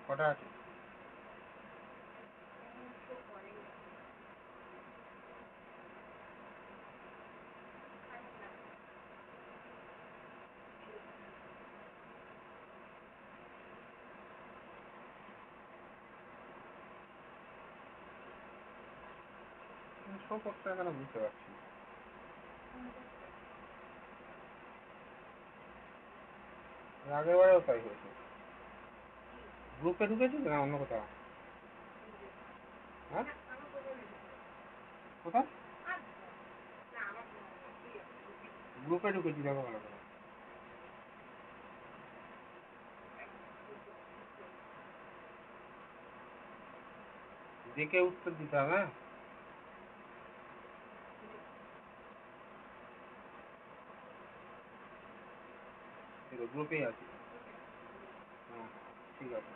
কটা আছে? শো করতে এখানে বুঝতে পারছি না। আগের বারেও তাই হয়েছে। গ্রুপে ঢুকেছিস না অন্য কোথাও? হ্যাঁ, কোথায়? গ্রুপে ঢুকেছি, দেখো ভালো করে। দেখে উত্তর দিতে হবে। গ্রুপেই আছি। হ্যাঁ, ঠিক আছে।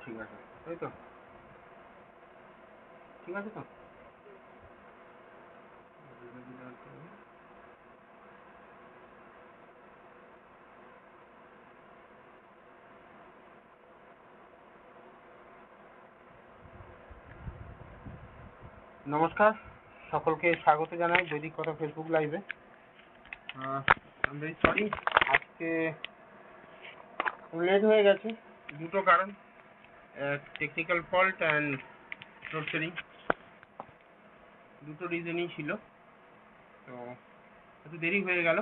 ঠিক আছে, তাই তো? ঠিক আছে তো? নমস্কার, সকলকে স্বাগত জানাই বৈদিক কথা ফেসবুক লাইভে। আমি সরি, আজকে লেট হয়ে গেছে। দুটো কারণ, technical fault and load shedding, দুটো রিজনই ছিল। তো একটু দেরি হয়ে গেল।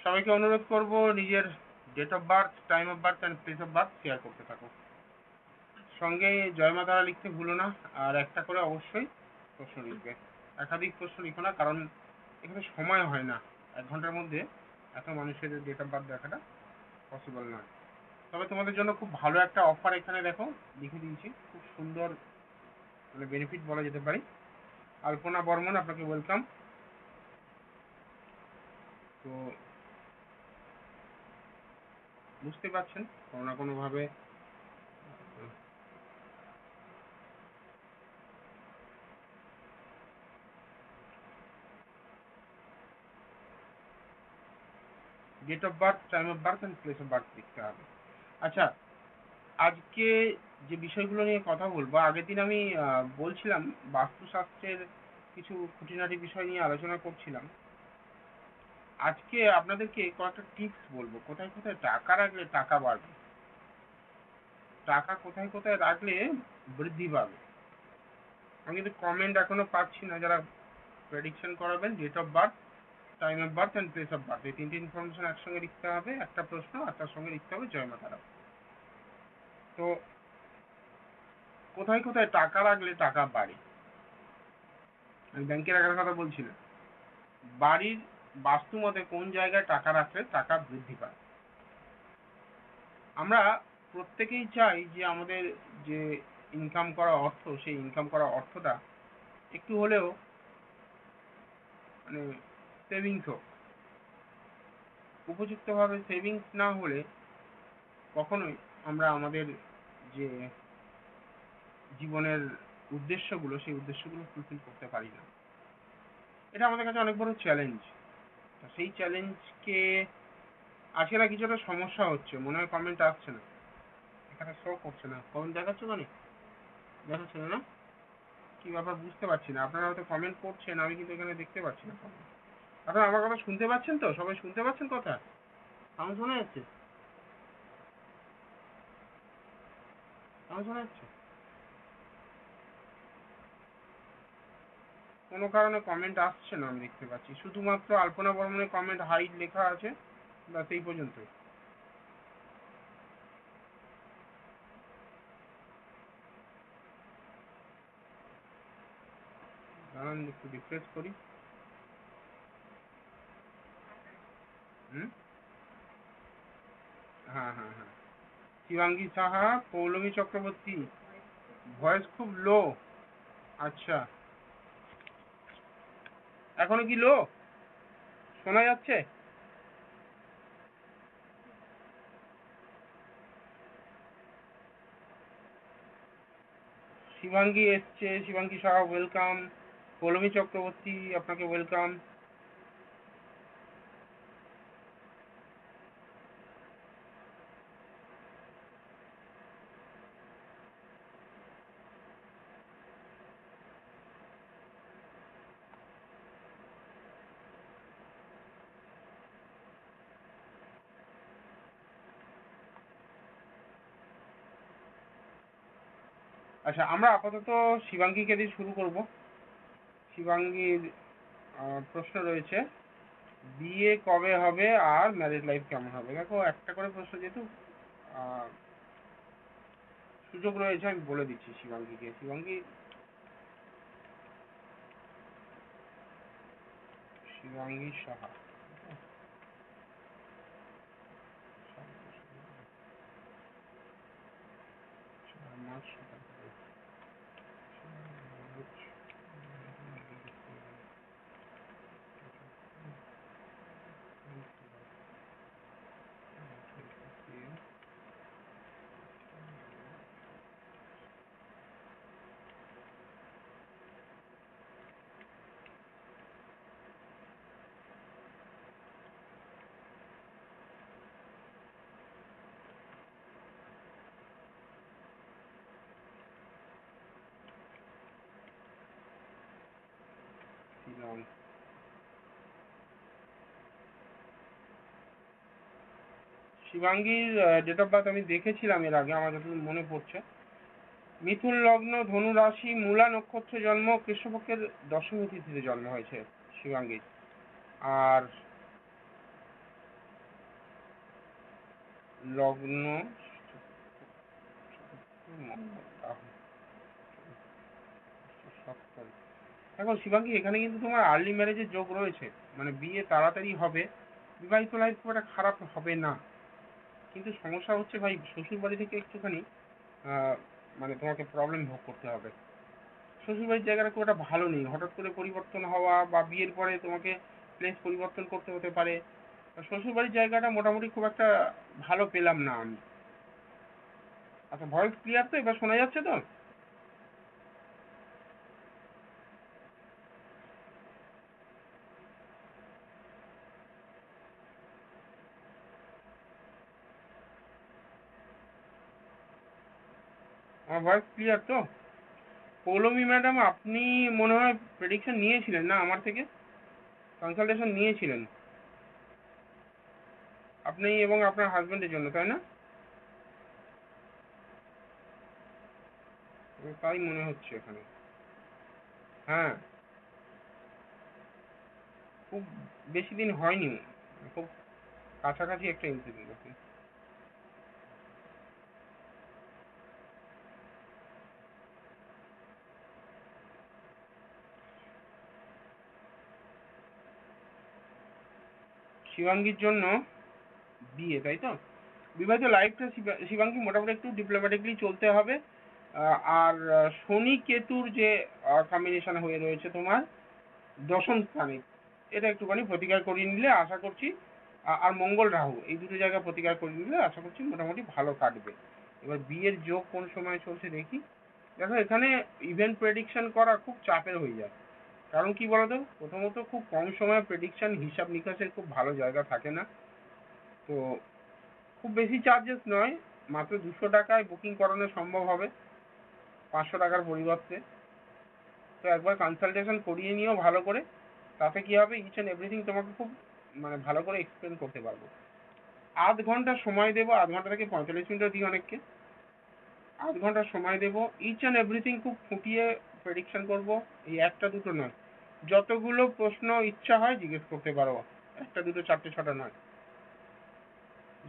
সবাইকে অনুরোধ করব নিজের date of birth, time of birth and place of birth share করতে থাকো। সঙ্গে জয় মা তারা লিখতে ভুলো না, আর একটা করে অবশ্যই প্রশ্ন লিখবে। একাধিক প্রশ্ন লিখো না, কারণ এখানে সময় হয় না। 1 ঘন্টার মধ্যে এত মানুষের ডেট অফ বার্থ দেখাটা পসিবল নয়। তবে তোমাদের জন্য খুব ভালো একটা অফার এখানে দেখো লিখে দিয়েছি, খুব সুন্দর, মানে বেনিফিট বলা যেতে পারে। আলপনা বর্মন, আপনাকে ওয়েলকাম। তো বুঝতে পারছেন কোনো না কোনোভাবে date of birth, time of birth and place of birth লিখতে হবে। আচ্ছা, আজকে যে বিষয়গুলো নিয়ে কথা বলবো, আগের দিন আমি বলছিলাম বাস্তুশাস্ত্রের কিছু খুঁটিনাটি বিষয় নিয়ে আলোচনা করছিলাম। আজকে আপনাদেরকে কয়েকটা টিপস বলবো, কোথায় কোথায় টাকা রাখলে টাকা বাড়বে, টাকা কোথায় কোথায় রাখলে বৃদ্ধি পাবে। আমি কিন্তু কমেন্ট এখনো পাচ্ছি না। যারা প্রেডিকশন করাবেন, date of birth, time of birth and place of birth, এই তিনটে ইনফরমেশন একসঙ্গে লিখতে হবে। একটা প্রশ্ন আর তার সঙ্গে লিখতে হবে জয় মা তারা। তো কোথায় কোথায় টাকা রাখলে টাকা বাড়ে, আমি ব্যাংকে রাখার কথা বলছি না, বাড়ির বাস্তু মতে কোন জায়গায় টাকা রাখলে টাকা বৃদ্ধি পায়। আমরা প্রত্যেকেই চাই যে আমাদের যে ইনকাম করা অর্থ, সেই ইনকাম করা অর্থটা একটু হলেও মানে সেভিংস হোক। উপযুক্তভাবে সেভিংস না হলে কখনোই আমরা আমাদের যে জীবনের উদ্দেশ্যগুলো, সেই উদ্দেশ্যগুলো ফুলফিল করতে পারি না। এটা আমাদের কাছে অনেক বড় চ্যালেঞ্জ। তো সেই চ্যালেঞ্জকে আজকে না কিছুটা সমস্যা হচ্ছে, মনে হয় কমেন্ট আসছে না, এখানে শো করছে না। কমেন্ট দেখাচ্ছে মানে দেখাচ্ছে না, না কি ব্যাপার বুঝতে পারছি না। আপনারা হয়তো কমেন্ট করছেন, আমি কিন্তু এখানে দেখতে পাচ্ছি না comment। আপনারা আমার কথা শুনতে পাচ্ছেন তো? সবাই শুনতে পাচ্ছেন কথা? আমার শোনা যাচ্ছে? আমার শোনা যাচ্ছে? কোনো কারণে কমেন্ট আসছে না, আমি দেখতে পাচ্ছি শুধুমাত্র আলপনা বর্মনের কমেন্ট হাইড লেখা আছে, ব্যাস এই পর্যন্তই। দাঁড়ান একটু রিফ্রেশ করি। হুম, হ্যাঁ হ্যাঁ হ্যাঁ। শিবাঙ্গী সাহা, পৌলমী চক্রবর্তী, ভয়েস খুব লো। আচ্ছা, এখনো কি লো শোনা যাচ্ছে? শিবাঙ্গী এসছে, শিবাঙ্গী সাহা ওয়েলকাম। পৌলমী চক্রবর্তী আপনাকে ওয়েলকাম। আচ্ছা, আমরা আপাতত শিবাঙ্গীকে দিয়ে শুরু করব। শিবাঙ্গীর প্রশ্ন রয়েছে, বিয়ে কবে হবে আর ম্যারেজ লাইফ কেমন হবে? দেখো, একটা করে প্রশ্ন যেহেতু আহ, সুযোগ রয়েছে, আমি বলে দিচ্ছি শিবাঙ্গীকে। শিবাঙ্গী, শিবাঙ্গী সাহা, 4 মাস। শিবাঙ্গীর ডেট অফ বার্থ আমি দেখেছিলাম এর আগে, আমার যতদূর মনে পড়ছে। মিথুন লগ্ন, ধনু রাশি, মূলা নক্ষত্রে জন্ম, কৃষ্ণপক্ষের দশমী তিথিতে জন্ম হয়েছে শিবাঙ্গীর। আর লগ্ন সপ্তম। দেখো শিবাঙ্গী, এখানে কিন্তু তোমার আর্লি ম্যারেজের যোগ রয়েছে, মানে বিয়ে তাড়াতাড়ি হবে, বিবাহিত লাইফ খুব একটা খারাপ হবে না। কিন্তু সমস্যা হচ্ছে ভাই, শ্বশুর বাড়ি থেকে একটুখানি আহ, মানে তোমাকে প্রবলেম ভোগ করতে হবে। শ্বশুরবাড়ির জায়গাটা খুব একটা ভালো নেই, হঠাৎ করে পরিবর্তন হওয়া বা বিয়ের পরে তোমাকে প্লেস পরিবর্তন করতে হতে পারে। শ্বশুরবাড়ির জায়গাটা মোটামুটি খুব একটা ভালো পেলাম না আমি। আচ্ছা, ভয়েস ক্লিয়ার তো? এবার শোনা যাচ্ছে তো? আমার ভয়েস ক্লিয়ার তো? পৌলমী ম্যাডাম, আপনি মনে হয় প্রেডিকশন নিয়েছিলেন না আমার থেকে? কনসালটেশন নিয়েছিলেন আপনি এবং আপনার হাজবেন্ডের জন্য, তাই না? তাই মনে হচ্ছে এখানে। হ্যাঁ, খুব বেশি দিন হয়নি, খুব কাছাকাছি একটা ইনসিডেন্ট আছে। শিবাঙ্গীর জন্য বিয়ে, তাই তো? বিবাহিত লাইফটা শিবাঙ্গী মোটামুটি একটু ডিপ্লোম্যাটিকলি চলতে হবে। আর শনি কেতুর যে কম্বিনেশন হয়ে রয়েছে তোমার দশম স্থানে, এটা একটুখানি প্রতিকার করিয়ে নিলে আশা করছি, আর মঙ্গল রাহু এই দুটো জায়গা প্রতিকার করে নিলে আশা করছি মোটামুটি ভালো কাটবে। এবার বিয়ের যোগ কোন সময় চলছে দেখি। দেখো, এখানে ইভেন্ট প্রেডিকশন করা খুব চাপের হয়ে যায়। কারণ কি বলতো, প্রথমত খুব কম সময়ে প্রেডিকশন হিসাব নিকাশের খুব ভালো জায়গা থাকে না। তো খুব বেশি চার্জেস নয়, মাত্র 200 টাকায় বুকিং করানো সম্ভব হবে, 500 টাকার পরিবর্তে। তো একবার কনসালটেশন করিয়ে নিও ভালো করে। তাতে কি হবে, ইচ অ্যান্ড এভরিথিং তোমাকে খুব মানে ভালো করে এক্সপ্লেন করতে পারবো। আধ ঘন্টা সময় দেবো, আধ ঘন্টা থেকে 45 মিনিটও দিই অনেককে। আধ ঘন্টা সময় দেবো, ইচ অ্যান্ড এভরিথিং খুব ফুটিয়ে প্রেডিকশন করব। এই একটা দুটো নয়, যতগুলো প্রশ্ন ইচ্ছা হয় জিজ্ঞেস করতে পারো। একটা দুটো চারটে ছটা নয়,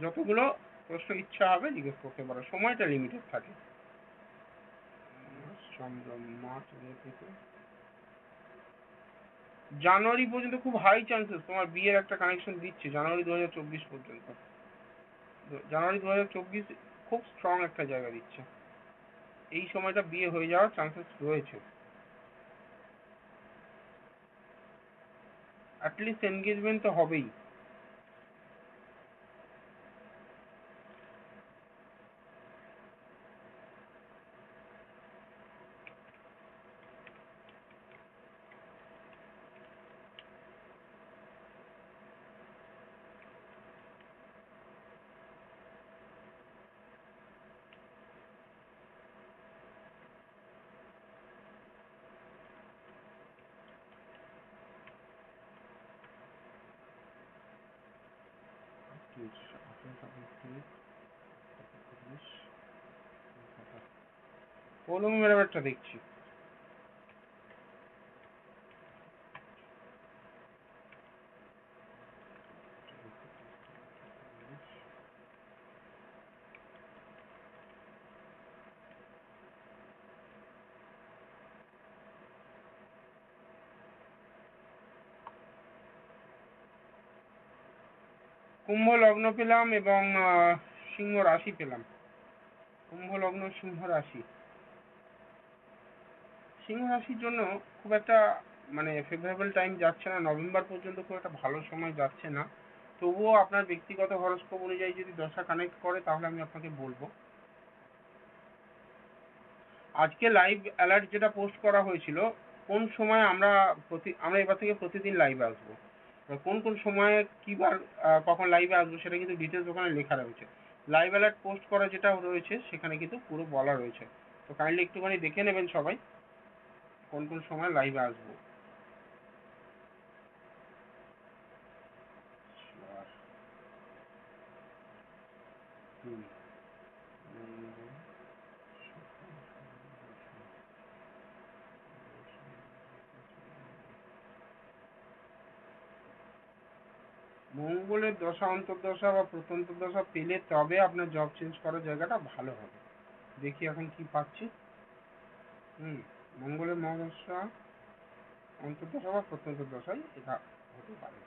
যতগুলো প্রশ্ন ইচ্ছা হবে জিজ্ঞেস করতে পারো, সময়টা লিমিটেড থাকে। চন্দ্র, মার্চ থেকে জানুয়ারি পর্যন্ত খুব হাই চান্সেস তোমার বিয়ের একটা কানেকশন দিচ্ছে, জানুয়ারি 2024 পর্যন্ত। জানুয়ারি 2024 খুব স্ট্রং একটা জায়গা দিচ্ছে, এই সময়টা বিয়ে হয়ে যাওয়ার চান্সেস রয়েছে। অ্যাটলিস্ট এনগেজমেন্ট তো হবেই। পৌলমী ম্যাডামেরটা দেখছি। কুম্ভ লগ্ন পেলাম এবং সিংহ রাশি পেলাম। কুম্ভ লগ্ন সিংহ রাশি। সিংহ রাশির জন্য খুব একটা মানে ফেভারেবল টাইম যাচ্ছে না, নভেম্বর পর্যন্ত খুব একটা ভালো সময় যাচ্ছে না। তবুও আপনার ব্যক্তিগত হরস্কোপ অনুযায়ী যদি দশা কানেক্ট করে তাহলে আমি আপনাকে বলবো। আজকে লাইভ অ্যালার্ট যেটা পোস্ট করা হয়েছিল, কোন সময় আমরা এবার থেকে প্রতিদিন লাইভে আসবো, কোন কোন সময়ে কিবার কখন লাইভে আসবো সেটা কিন্তু ডিটেলস ওখানে লেখা রয়েছে। লাইভ অ্যালার্ট পোস্ট করা যেটা রয়েছে সেখানে কিন্তু পুরো বলা রয়েছে। তো কাইন্ডলি একটুখানি দেখে নেবেন সবাই কোন কোন সময় লাইভে আসবো। মঙ্গলের দশা অন্তর্দশা বা প্রত্যন্ত দশা পেলে তবে আপনার জব চেঞ্জ করার জায়গাটা ভালো হবে। দেখি এখন কি পাচ্ছি। মঙ্গলের মহাদশা অন্তর্দশা বা প্রত্যন্ত দশায় এটা হতে পারে।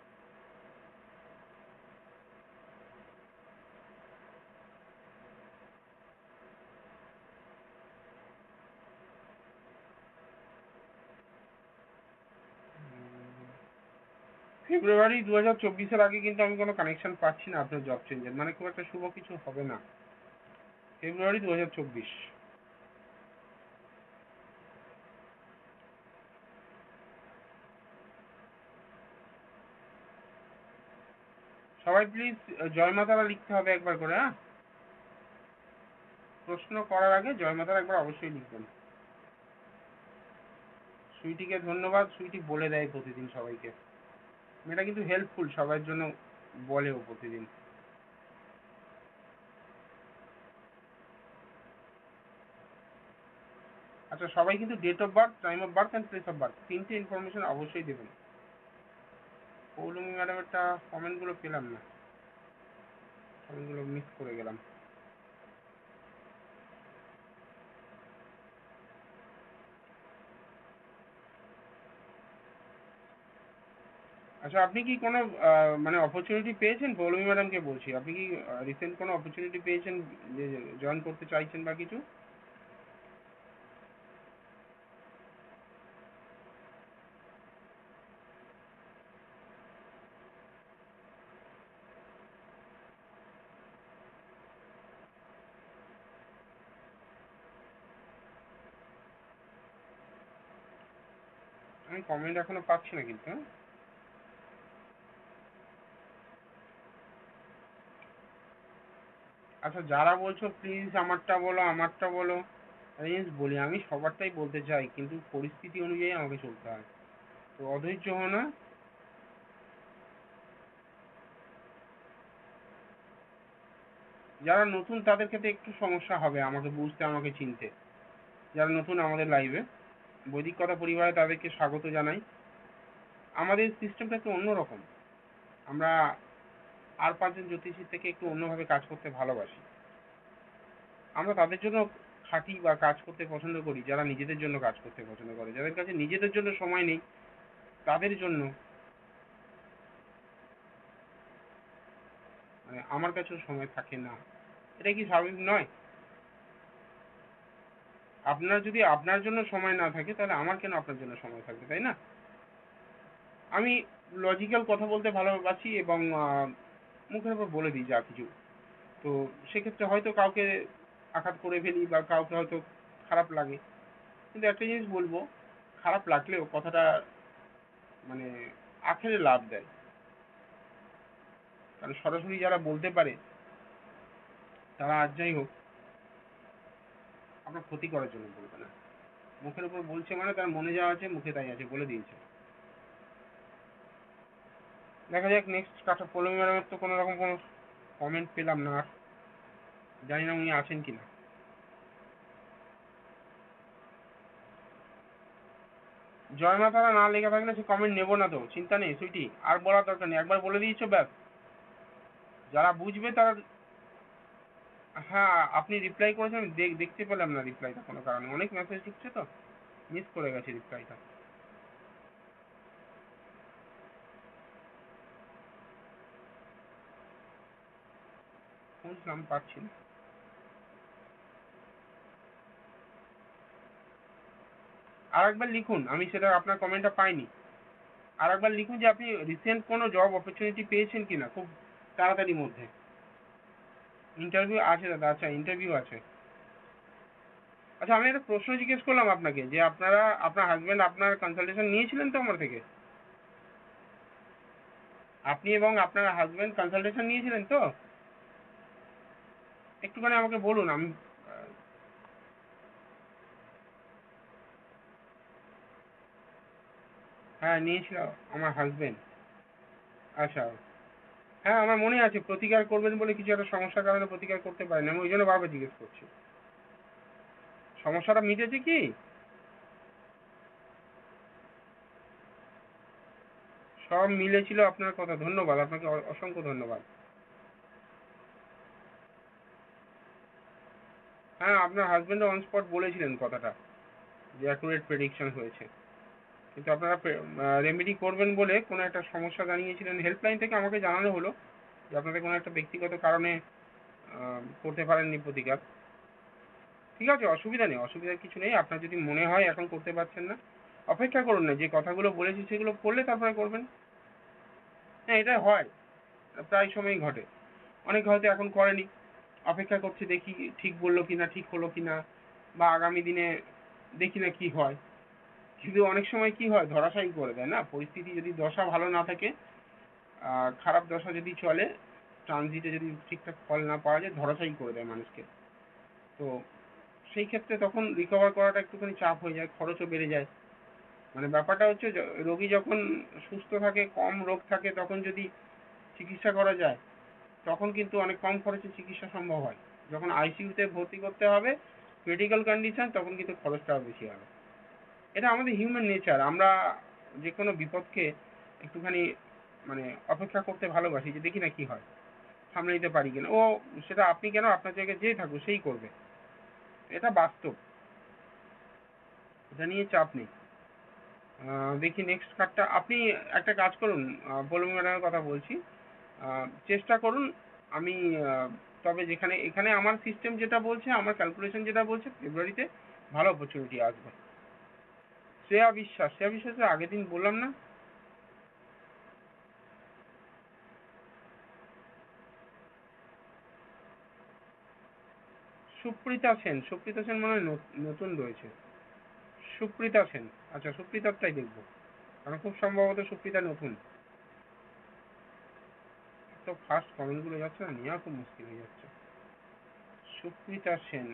ফেব্রুয়ারি 2024-এর আগে কিন্তু আমি কোনো কানেকশন পাচ্ছি না আপনার জব চেঞ্জের, মানে খুব একটা শুভ কিছু হবে না। ফেব্রুয়ারি 2024। সবাই প্লিজ জয় মাতারা লিখতে হবে একবার করে, হ্যাঁ? প্রশ্ন করার আগে জয় মাতারা একবার অবশ্যই লিখবেন। সুইটিকে ধন্যবাদ, সুইটি বলে দেয় প্রতিদিন সবাইকে। এটা কিন্তু হেল্পফুল, সবার জন্য বলেও প্রতিদিন। আচ্ছা, সবাই কিন্তু date of birth, time of birth and place of birth তিনটে ইনফরমেশন অবশ্যই দেবেন। পৌলমী ম্যাডামেরটা কমেন্টগুলো পেলাম না, কমেন্টগুলো মিস করে গেলাম। আচ্ছা, আপনি কি কোনো মানে অপরচুনিটি পেয়েছেন? পৌলমী ম্যাডামকে বলছি, আপনি কি রিসেন্ট কোনো অপরচুনিটি পেয়েছেন যে জয়েন করতে চাইছেন বা কিছু? আমি কমেন্ট এখনো পাচ্ছি না কিন্তু, হ্যাঁ? আচ্ছা, যারা বলছো প্লিজ আমারটা বলো, আমারটা বলো, আমি just বলি আমি সবারটাই বলতে চাই, কিন্তু পরিস্থিতি অনুযায়ী আমাকে চলতে হয়। তো অধৈর্য হো না। যারা নতুন তাদের ক্ষেত্রে একটু সমস্যা হবে আমাকে বুঝতে, আমাকে চিনতে। যারা নতুন আমাদের লাইভে, বৈদিক কথা পরিবারে তাদেরকে স্বাগত জানাই। আমাদের সিস্টেমটা একটু অন্যরকম। আমরা আর পাঁচজন জ্যোতিষীর থেকে একটু অন্যভাবে কাজ করতে ভালোবাসি। আমরা তাদের জন্য খাটি বা কাজ করতে পছন্দ করি যারা নিজেদের জন্য কাজ করতে পছন্দ করে, যাদের কাছে নিজেদের জন্য সময় নেই তাদের জন্য, মানে আমার কাছেও সময় থাকে না। এটা কি স্বাভাবিক নয়? আপনার যদি আপনার জন্য সময় না থাকে তাহলে আমার কেন আপনার জন্য সময় থাকবে, তাই না? আমি লজিক্যাল কথা বলতে ভালোবাসি এবং মুখের উপর বলে দিই যা কিছু। তো সেক্ষেত্রে হয়তো কাউকে আঘাত করে ফেলি বা কাউকে হয়তো খারাপ লাগে, কিন্তু একটা জিনিস বলবো, খারাপ লাগলেও কথাটা মানে আখেরে লাভ দেয়। কারণ সরাসরি যারা বলতে পারে তারা আর যাই হোক আপনার ক্ষতি করার জন্য বলবে না। মুখের উপর বলছে মানে তার মনে যা আছে মুখে তাই আছে, বলে দিয়েছে। দেখা যাক নেক্সট কাটা। পৌলমী ম্যাডামের তো কোনো রকম কোনো কমেন্ট পেলাম না, আর জানি না উনি আছেন কিনা। জয় মা তারা না লেখা থাকলে সে কমেন্ট নেবো না, তো চিন্তা নেই সুইটি, আর বলার দরকার নেই, একবার বলে দিয়েছো ব্যাস। যারা বুঝবে তারা। হ্যাঁ, আপনি রিপ্লাই করেছেন, আমি দেখতে পেলাম না রিপ্লাইটা কোনো কারণে, অনেক মেসেজ ঢুকছে তো মিস করে গেছি রিপ্লাইটা। বুঝলাম, পাচ্ছি না। আর একবার লিখুন, আমি সেটা আপনার কমেন্টটা পাইনি। আর একবার লিখুন যে আপনি রিসেন্ট কোনো জব অপরচুনিটি পেয়েছেন কিনা খুব তাড়াতাড়ির মধ্যে। ইন্টারভিউ আছে দাদা, আচ্ছা ইন্টারভিউ আছে। আচ্ছা আমি একটা প্রশ্ন জিজ্ঞেস করলাম আপনাকে, যে আপনার হাজবেন্ড আপনার কনসালটেশন নিয়েছিলেন তো আমার থেকে? আপনি এবং আপনার হাজবেন্ড কনসালটেশন নিয়েছিলেন তো? একটুখানি আমাকে বলুন, আমি হ্যাঁ নিয়েছিল আমার হাজবেন্ড। আচ্ছা, হ্যাঁ আমার মনে আছে, প্রতিকার করবেন বলে কিছু একটা সমস্যার কারণে প্রতিকার করতে পারেন, আমি ওই জন্য বারবার জিজ্ঞেস করছি। সমস্যাটা মিটেছে কি? সব মিলেছিল আপনার কথা, ধন্যবাদ আপনাকে, অসংখ্য ধন্যবাদ। হ্যাঁ, আপনার হাজবেন্ড অন স্পট বলেছিলেন কথাটা, যে অ্যাকুরেট প্রেডিকশন হয়েছে। কিন্তু আপনারা রেমেডি করবেন বলে কোনো একটা সমস্যা জানিয়েছিলেন, হেল্পলাইন থেকে আমাকে জানানো হলো যে আপনাদের কোনো একটা ব্যক্তিগত কারণে করতে পারেননি প্রতিকার। ঠিক আছে, অসুবিধা নেই, অসুবিধার কিছু নেই। আপনার যদি মনে হয় এখন করতে পারছেন না, অপেক্ষা করুন না, যে কথাগুলো বলেছি সেগুলো করলে তারপরে করবেন। হ্যাঁ এটা হয়, প্রায় সময়ই ঘটে। অনেকে হয়তো এখন করেনি, অপেক্ষা করছে দেখি ঠিক বললো কিনা, ঠিক হলো কিনা, বা আগামী দিনে দেখি না কি হয়। কিন্তু অনেক সময় কি হয়, ধরাশায়ী করে দেয় না পরিস্থিতি, যদি দশা ভালো না থাকে, খারাপ দশা যদি চলে, ট্রানজিটে যদি ঠিকঠাক ফল না পাওয়া যায়, ধরাশায়ী করে দেয় মানুষকে। তো সেই ক্ষেত্রে তখন রিকভার করাটা একটুখানি চাপ হয়ে যায়, খরচও বেড়ে যায়। মানে ব্যাপারটা হচ্ছে রোগী যখন সুস্থ থাকে, কম রোগ থাকে, তখন যদি চিকিৎসা করা যায়, তখন কিন্তু অনেক কম খরচে চিকিৎসা সম্ভব হয়। যখন আইসিইউতে ভর্তি করতে হবে, ক্রিটিক্যাল কন্ডিশন, তখন কিন্তু খরচটাও বেশি হবে। এটা আমাদের হিউম্যান নেচার, আমরা যে কোনো বিপদকে একটুখানি মানে অপেক্ষা করতে ভালোবাসি, যে দেখি না কি হয়, সামলে নিতে পারি কিনা। ও সেটা আপনি কেন, আপনার জায়গায় যেই থাকুক সেই করবে, এটা বাস্তব, এটা নিয়ে চাপ নেই। দেখি নেক্সট কার্ডটা। আপনি একটা কাজ করুন, পৌলমী ম্যাডামের কথা বলছি, চেষ্টা করুন। আমি তবে যেখানে এখানে আমার সিস্টেম যেটা বলছে, আমার ক্যালকুলেশন যেটা বলছে, ফেব্রুয়ারিতে ভালো অপরচুনিটি আসবে। শ্রেয়া বিশ্বাসের আগের দিন বললাম না? সুপ্রিতা সেন মনে হয় নতুন রয়েছে। সুপ্রিতা সেন, আচ্ছা সুপ্রিতারটাই দেখবো, কারণ খুব সম্ভবত সুপ্রিতা নতুন। তো ফার্স্ট কমেন্ট গুলো যাচ্ছে না, নেওয়া খুব মুশকিল হয়ে যাচ্ছে। সুপ্রিতা সেন,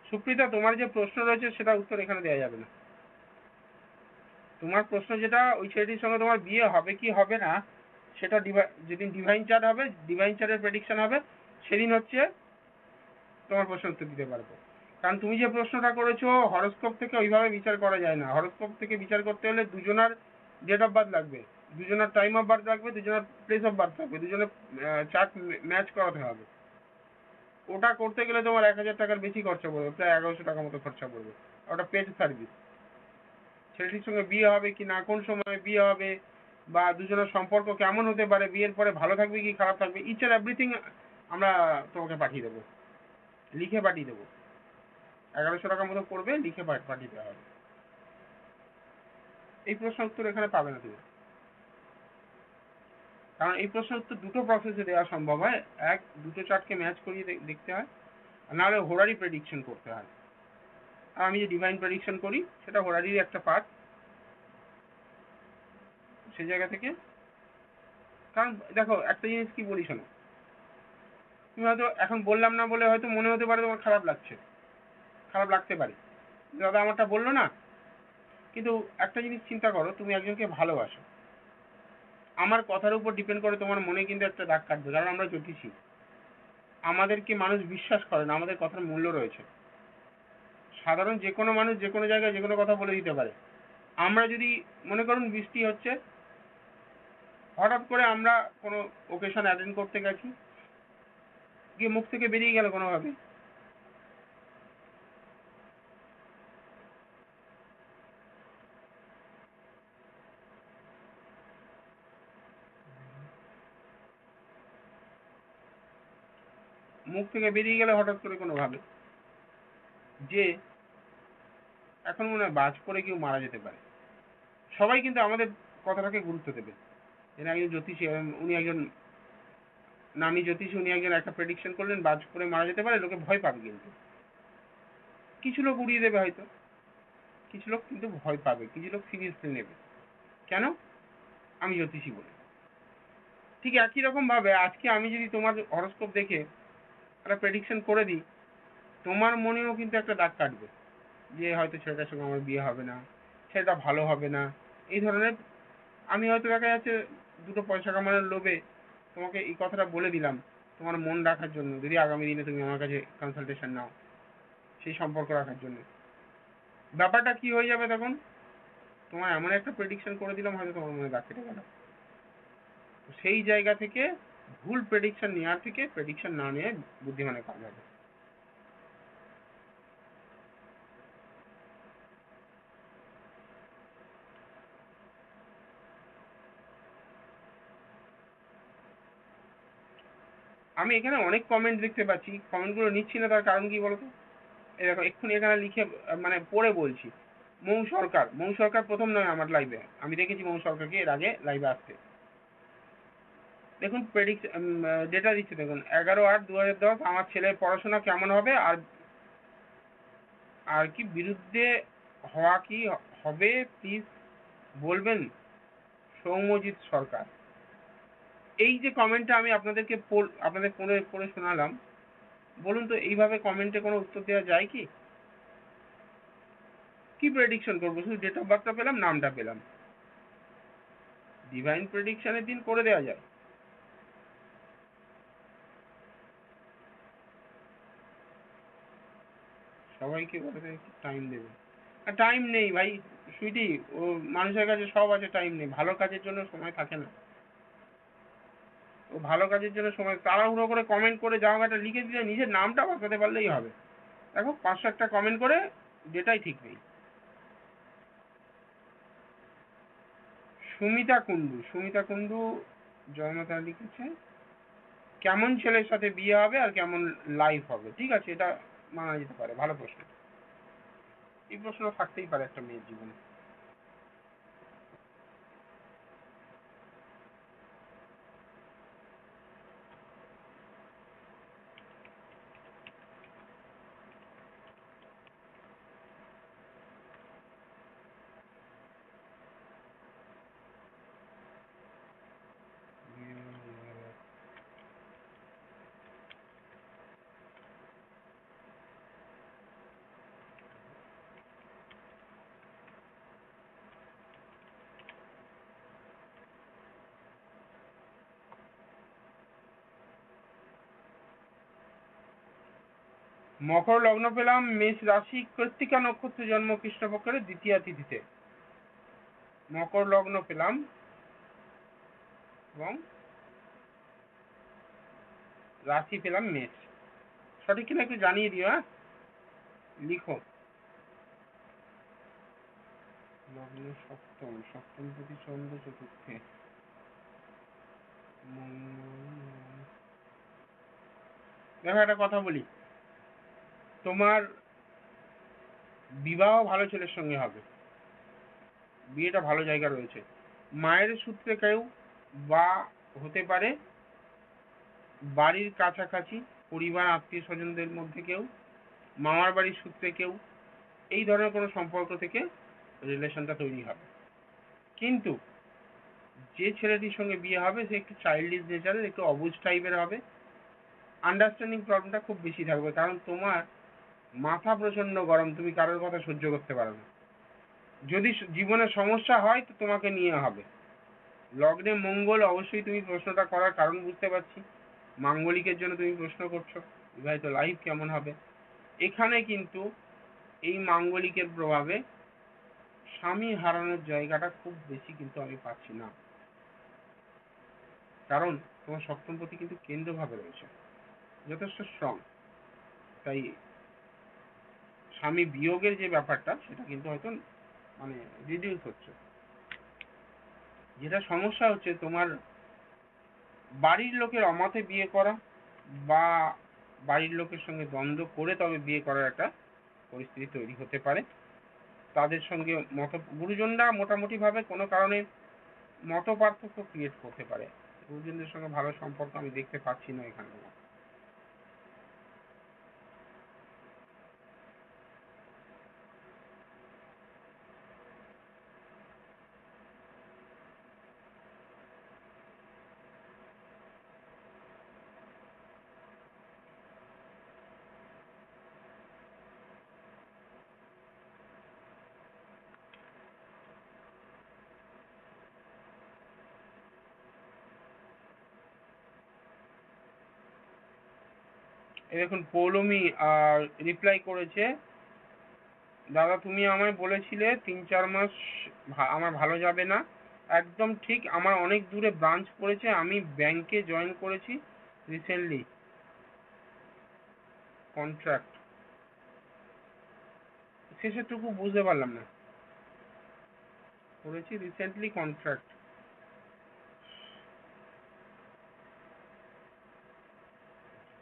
সুপ্রিতা তোমার যে প্রশ্ন রয়েছে সেটা উত্তর এখানে দেওয়া যাবে না। তোমার প্রশ্ন যেটা, ওই ছেলেটির সঙ্গে তোমার বিয়ে হবে কি হবে না, সেটা যেদিন ডিভাইন চার্ট হবে, ডিভাইন চার্টের প্রেডিকশন হবে, সেদিন হচ্ছে তোমার প্রশ্ন উত্তর দিতে পারবো। কারণ তুমি যে প্রশ্নটা করেছো, হরোস্কোপ থেকে ওইভাবে বিচার করা যায় না। হরোস্কোপ থেকে বিচার করতে হলে দুজনার ডেট অফ বার্থ লাগবে, দুজনের টাইম অফ বার্থ লাগবে, দুজনের প্লেস অফ বার্থ লাগবে, দুজনের চার্ট ম্যাচ করাতে হবে। ওটা করতে গেলে তোমার 1,000 টাকার বেশি খরচা পড়বে, প্রায় 1,100 টাকা মতো খরচা পড়বে। ওটা পেড সার্ভিস। ছেলেটির সঙ্গে বিয়ে হবে কি না, কোন সময় বিয়ে হবে, বা দুজনের সম্পর্ক কেমন হতে পারে, বিয়ের পরে ভালো থাকবে কি খারাপ থাকবে, ইচ আর এভরিথিং আমরা তোমাকে পাঠিয়ে দেবো। লিখে পাঠিয়ে দেবো। 1100 টাকা মতো পড়বে, লিখে পাঠিয়ে দেওয়া হবে। এই প্রশ্ন উত্তর এখানে পাবে না তুমি, কারণ এই প্রশ্ন উত্তর দুটো প্রসেসে দেওয়া সম্ভব হয়। এক, দুটো চার্টকে ম্যাচ করিয়ে দেখতে হয়, আর নাহলে হোরারি প্রেডিকশন করতে হয়। আর আমি যে ডিভাইন প্রেডিকশন করি সেটা হোরারির একটা পার্ট। সেই জায়গা থেকে, কারণ দেখো একটা জিনিস কি বলি শোনো, তুমি হয়তো এখন বললাম না বলে হয়তো মনে হতে পারে তোমার খারাপ লাগছে, খারাপ লাগতে পারে, দাদা আমারটা বললো না। কিন্তু একটা জিনিস চিন্তা করো, তুমি একজনকে ভালোবাসো, আমার কথার উপর ডিপেন্ড করে তোমার মনে কিন্তু একটা দাগ কাটবে, কারণ আমরা জ্যোতিষী, আমাদেরকে মানুষ বিশ্বাস করে না, আমাদের কথার মূল্য রয়েছে। সাধারণ যে কোনো মানুষ যে কোনো জায়গায় যে কোনো কথা বলে দিতে পারে। আমরা যদি মনে করুন বৃষ্টি হচ্ছে, হঠাৎ করে আমরা কোনো ওকেশন অ্যাটেন্ড করতে গেছি, গিয়ে মুখ থেকে বেরিয়ে গেল কোনোভাবে, মুখ থেকে বেরিয়ে গেলে হঠাৎ করে কোনোভাবে যে এখন মনে হয় বাজ পড়ে কেউ মারা যেতে পারে, সবাই কিন্তু আমাদের কথাটাকে গুরুত্ব দেবে। এর একজন জ্যোতিষী, উনি একজন নামী জ্যোতিষী, উনি একজন একটা প্রেডিকশন করলেন বাজ পড়ে মারা যেতে পারে, লোকে ভয় পাবে। কিন্তু কিছু লোক উড়িয়ে দেবে হয়তো, কিছু লোক কিন্তু ভয় পাবে, কিছু লোক সিরিয়াসলি নেবে। কেন? আমি জ্যোতিষী বলে। ঠিক একই রকম ভাবে আজকে আমি যদি তোমার হরোস্কোপ দেখে একটা প্রেডিকশন করে দিই, তোমার মনেও কিন্তু একটা দাগ কাটবে, যে হয়তো ছেলেটার সঙ্গে আমার বিয়ে হবে না, ছেলেটা ভালো হবে না, এই ধরনের। আমি হয়তো দেখা যাচ্ছে দুটো পয়সা কামানোর লোভে তোমাকে এই কথাটা বলে দিলাম, তোমার মন রাখার জন্য, যদি আগামী দিনে তুমি আমার কাছে কনসালটেশন নাও, সেই সম্পর্ক রাখার জন্য। ব্যাপারটা কি হয়ে যাবে তখন? তোমার এমন একটা প্রেডিকশন করে দিলাম, হয়তো তোমার মনে দাগ কেটে গেল। তো সেই জায়গা থেকে ভুল প্রেডিকশন নেওয়ার থেকে প্রেডিকশন না নিয়ে বুদ্ধিমানের কাজ হবে। আমি এখানে অনেক কমেন্ট দেখতে পাচ্ছি, কমেন্টগুলো নিচ্ছি না, তার কারণ কি বলতো? এই দেখো এক্ষুনি এখানে লিখে মানে পড়ে বলছি। মৌ সরকার, মৌ সরকার প্রথম নয় আমার লাইভে, আমি দেখেছি মৌ সরকারকে এর আগে লাইভে আসতে। দেখুন ডেটা দিচ্ছে, দেখুন 11/8/2010, আমার ছেলের পড়াশোনা কেমন হবে, আর আর কি বিরুদ্ধে হওয়া কি হবে প্লিজ বলবেন, সৌম্যজিৎ সরকার। এই যে কমেন্টটা আমি আপনাদেরকে আপনাদের পড়ে পড়ে শোনালাম, বলুন তো এইভাবে কমেন্টে কোনো উত্তর দেওয়া যায় কি? কি প্রেডিকশন করবো? শুধু ডেট অফ বার্থটা পেলাম, নামটা পেলাম। ডিভাইন প্রেডিকশনের দিন করে দেওয়া যায়। সবাইকে বলে দেয় টাইম দেবে, আর টাইম নেই ভাই। সুইটি, ও মানুষের কাছে সব আছে, টাইম নেই, ভালো কাজের জন্য সময় থাকে না। ও ভালো কাজের জন্য সময়, তাড়াহুড়ো করে কমেন্ট করে যাওয়া একটা লিখে দিলে নিজের নামটা বাঁচাতে পারলেই হবে। দেখো 500 একটা কমেন্ট করে ডেটাই ঠিক নেই। সুমিতা কুন্ডু, সুমিতা কুন্ডু জয়মাতা লিখেছে কেমন ছেলের সাথে বিয়ে হবে আর কেমন লাইফ হবে। ঠিক আছে, এটা মানা যেতে পারে, ভালো প্রশ্ন। এই প্রশ্ন থাকতেই পারে একটা মেয়ের জীবনে। মকর লগ্ন পেলাম, মেষ রাশি, কৃত্তিকা নক্ষত্রে জন্ম, কৃষ্ণপক্ষের দ্বিতীয়া তিথিতে। মকর লগ্ন পেলাম এবং রাশি পেলাম মেষ। সঠিক কিনা একটু জানিয়ে দিও, হ্যাঁ? লিখো। লগ্ন সপ্তম, সপ্তম প্রতি চন্দ্র চতুর্থে। দেখো একটা কথা বলি, তোমার বিবাহ ভালো ছেলের সঙ্গে হবে, বিয়েটা ভালো জায়গা রয়েছে। মায়ের সূত্রে কেউ, বা হতে পারে বাড়ির কাছাকাছি পরিবার আত্মীয় স্বজনদের মধ্যে কেউ, মামার বাড়ির সূত্রে কেউ, এই ধরনের কোনো সম্পর্ক থেকে রিলেশনটা তৈরি হবে। কিন্তু যে ছেলেটির সঙ্গে বিয়ে হবে সে একটু চাইল্ডিশ নেচারের, একটু অবুঝ টাইপের হবে। আন্ডারস্ট্যান্ডিং প্রবলেমটা খুব বেশি থাকবে, কারণ তোমার মাথা প্রচন্ড গরম, তুমি কারোর কথা সহ্য করতে পারো না। যদি জীবনে সমস্যা হয় তো তোমাকে নিয়ে হবে। লগ্নে মঙ্গল, অবশ্যই তুমি প্রশ্নটা করার কারণ বুঝতে পারছি, মাঙ্গলিকের জন্য তুমি প্রশ্ন করছো বিবাহিত লাইফ কেমন হবে। এখানে কিন্তু এই মাঙ্গলিকের প্রভাবে স্বামী হারানোর জায়গাটা খুব বেশি কিন্তু আমি পাচ্ছি না, কারণ তোমার সপ্তমপতি কিন্তু কেন্দ্রভাবে রয়েছে, যথেষ্ট স্ট্রং। তাই স্বামী বিয়োগের যে ব্যাপারটা সেটা কিন্তু হয়তো মানে রিডিউস হচ্ছে। যেটা সমস্যা হচ্ছে তোমার বাড়ির লোকের অমতে বিয়ে করা, বা বাড়ির লোকের সঙ্গে দ্বন্দ্ব করে তবে বিয়ে করার একটা পরিস্থিতি তৈরি হতে পারে। তাদের সঙ্গে গুরুজনরা মোটামুটি ভাবে কোনো কারণে মত পার্থক্য ক্রিয়েট করতে পারে। গুরুজনদের সঙ্গে ভালো সম্পর্ক আমি দেখতে পাচ্ছি না এখানে। এই দেখুন পৌলমি রিপ্লাই করেছে, দাদা তুমি আমায় বলেছিলে 3-4 মাস আমার ভালো যাবে না। একদম ঠিক, আমার অনেক দূরে ব্রাঞ্চ পড়েছে, আমি ব্যাংকে জয়েন করেছি রিসেন্টলি, কন্ট্রাক্ট। শেষেরটুকু বুঝতে পারলাম না। করেছি রিসেন্টলি কন্ট্রাক্ট।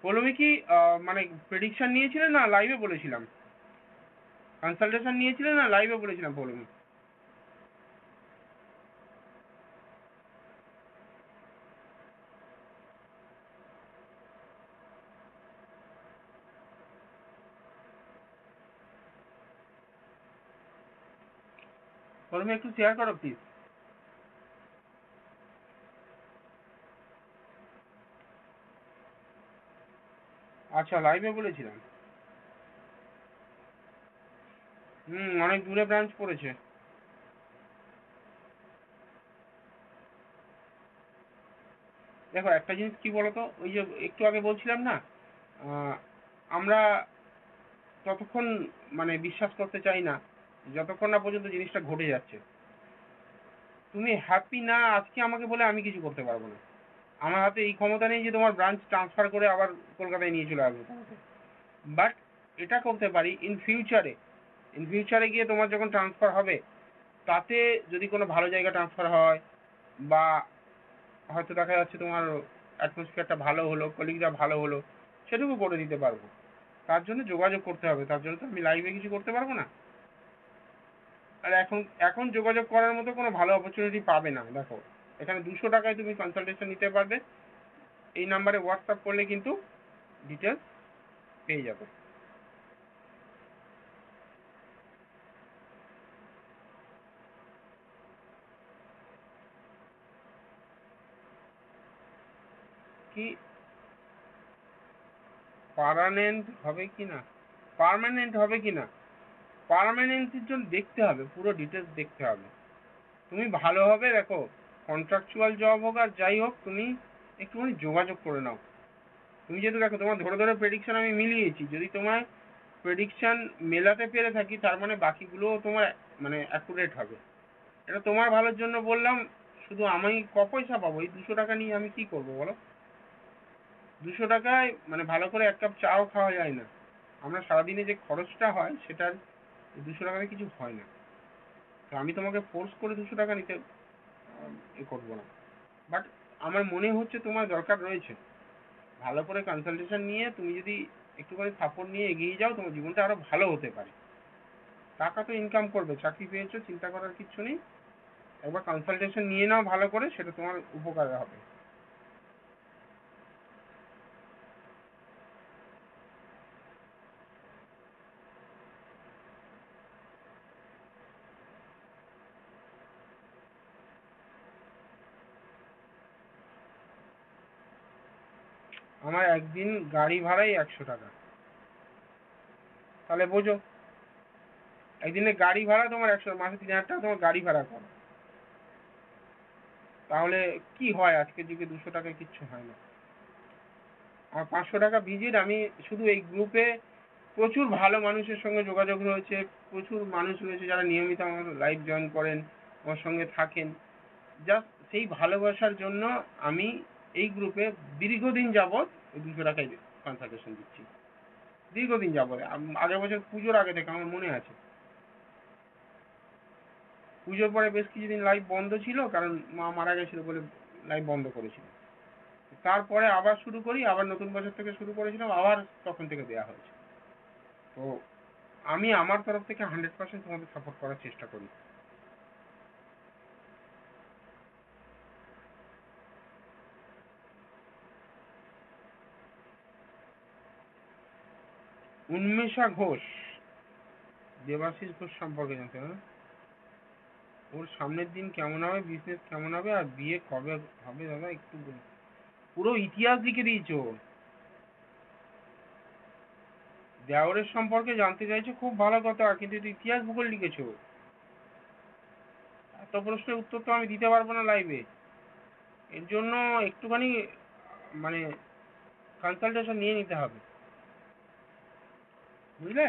পৌলমি কি মানে প্রেডিকশন নিয়েছিলেন না লাইভে বলেছিলাম? কনসালটেশন নিয়েছিলেন না লাইভে বলেছিলাম পৌলমি? পৌলমি একটু শেয়ার করো প্লিজ। আচ্ছা, লাইভে বলেছিলাম। অনেক দূরে ব্রাঞ্চ পড়েছে। দেখো একটা জিনিস কি বলতো, ওই যে একটু আগে বলছিলাম না, আহ, আমরা ততক্ষণ মানে বিশ্বাস করতে চাই না যতক্ষণ না পর্যন্ত জিনিসটা ঘটে যাচ্ছে। তুমি হ্যাপি না আজকে আমাকে বলে আমি কিছু করতে পারবো না। আমার হাতে এই ক্ষমতা নেই যে তোমার ব্রাঞ্চ ট্রান্সফার করে আবার কলকাতায় নিয়ে চলে আসবো তোমাকে। বাট এটা করতে পারি ইন ফিউচারে গিয়ে তোমার যখন ট্রান্সফার হবে, তাতে যদি কোনো ভালো জায়গা ট্রান্সফার হয়, বা হয়তো দেখা যাচ্ছে তোমার অ্যাটমসফিয়ারটা ভালো হলো, কলিগরা ভালো হলো, সেটুকু করে দিতে পারবো। তার জন্য যোগাযোগ করতে হবে, তার জন্য তো আমি লাইভে কিছু করতে পারবো না। আর এখন এখন যোগাযোগ করার মতো কোনো ভালো অপরচুনিটি পাবে না। দেখো এখানে 200 টাকায় তুমি কনসালটেশন নিতে পারবে, এই নাম্বারে হোয়াটসঅ্যাপ করলে কিন্তু ডিটেলস পেয়ে যাবে। কি পার্মানেন্ট হবে কি না, পার্মানেন্ট হবে কি না, পার্মানেন্টের জন্য দেখতে হবে, পুরো ডিটেলস দেখতে হবে। তুমি ভালোভাবে দেখো, কন্ট্রাকচুয়াল জব হোক আর যাই হোক, তুমি একটুখানি যোগাযোগ করে নাও। তুমি যেহেতু দেখো তোমার ধরে ধরে প্রেডিকশন আমি মিলিয়েছি, যদি তোমার প্রেডিকশন মেলাতে পেরে থাকি তার মানে বাকিগুলোও তোমার মানে অ্যাকুরেট হবে। এটা তোমার ভালোর জন্য বললাম। শুধু আমি পয়সা পাবো এই 200 টাকা নিয়ে, আমি কি করবো বলো? 200 টাকায় মানে ভালো করে এক কাপ চাও খাওয়া যায় না। আমরা সারাদিনে যে খরচটা হয় সেটার 200 টাকায় কিছু হয় না। তো আমি তোমাকে ফোর্স করে 200 টাকা নিতে করবো না। বাট আমার মনে হচ্ছে তোমার দরকার রয়েছে। ভালো করে কনসালটেশন নিয়ে তুমি যদি একটুখানি সাপোর্ট নিয়ে এগিয়ে যাও, তোমার জীবনটা আরো ভালো হতে পারে। টাকা তো ইনকাম করবে, চাকরি পেয়েছো, চিন্তা করার কিচ্ছু নেই। একবার কনসালটেশন নিয়ে নাও ভালো করে, সেটা তোমার উপকারে হবে। আমার একদিন গাড়ি ভাড়াই 100 টাকা, তাহলে বোঝো একদিনে গাড়ি ভাড়া তোমার 100, মাসে 3000 টাকা তোমার গাড়ি ভাড়া করো, তাহলে কি হয়? আজকের যুগে 200 টাকায় কিচ্ছু হয় না। আমার 500 টাকা ভিজিট, আমি শুধু এই গ্রুপে প্রচুর ভালো মানুষের সঙ্গে যোগাযোগ রয়েছে, প্রচুর মানুষ রয়েছে যারা নিয়মিত আমার লাইভ জয়েন করেন, আমার সঙ্গে থাকেন। জাস্ট সেই ভালোবাসার জন্য আমি এই গ্রুপে দীর্ঘদিন যাবৎ ওই 200 টাকায় কনসালটেশন দিচ্ছি, দীর্ঘদিন যাবৎ। আগের বছর পুজোর আগে থেকে আমার মনে আছে। পুজোর পরে বেশ কিছুদিন লাইভ বন্ধ ছিল, কারণ মা মারা গেছিল বলে লাইভ বন্ধ করেছিল। তারপরে আবার শুরু করি, আবার নতুন বছর থেকে শুরু করেছিলাম, আবার তখন থেকে দেয়া হয়েছে। তো আমি আমার তরফ থেকে 100% তোমাদের সাপোর্ট করার চেষ্টা করি। উন্মেষা ঘোষ, দেবাশিস ঘোষ সম্পর্কে জানতে হবে। ওর সামনের দিন কেমন হবে, বিজনেস কেমন হবে, আর বিয়ে কবে হবে দাদা একটু বলুন। পুরো ইতিহাস লিখে দিয়েছো। দেওরের সম্পর্কে জানতে চাইছো, খুব ভালো কথা, কিন্তু এটা ইতিহাস ভূগোল লিখেছো। এত প্রশ্নের উত্তর তো আমি দিতে পারবো না লাইভে। এর জন্য একটুখানি মানে কনসালটেশন নিয়ে নিতে হবে, বুঝলে?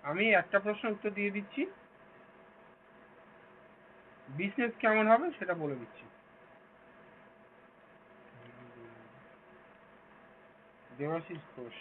আমি একটা প্রশ্নের উত্তর দিয়ে দিচ্ছি, বিজনেস কেমন হবে সেটা বলে দিচ্ছি। দেবাশিস ঘোষ,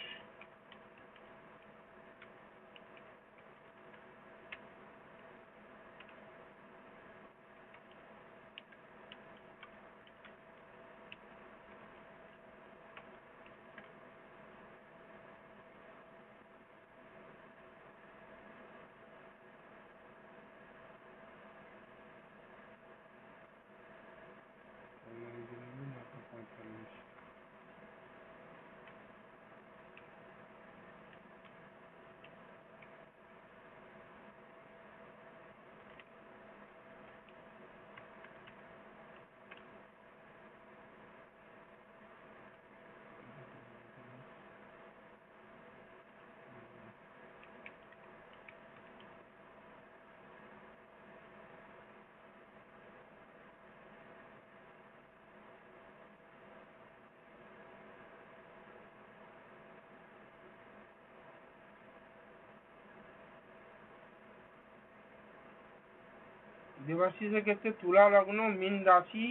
দেবাশিসের ক্ষেত্রে তুলা লগ্ন, মীন রাশি,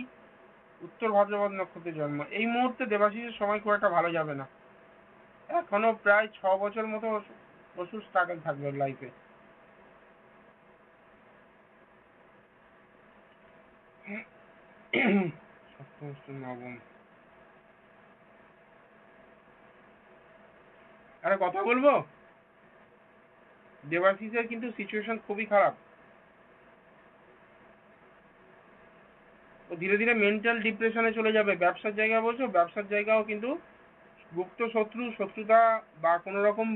উত্তর ভাদ্রপদ নক্ষত্রের জন্ম। এই মুহূর্তে দেবাশিসের সময় খুব একটা ভালো যাবে না, এখনো প্রায় 6 বছর মতো প্রচুর স্ট্রাগল থাকবে লাইফে। সপ্তম নবম, আরে কথা বলবো, দেবাশিসের কিন্তু সিচুয়েশন খুবই খারাপ। ও ধীরে ধীরে মেন্টাল ডিপ্রেশনে চলে যাবে। ব্যবসার জায়গা বলছো, ব্যবসার জায়গাও কিন্তু গুপ্ত শত্রু, শত্রুতা বা কোনো রকম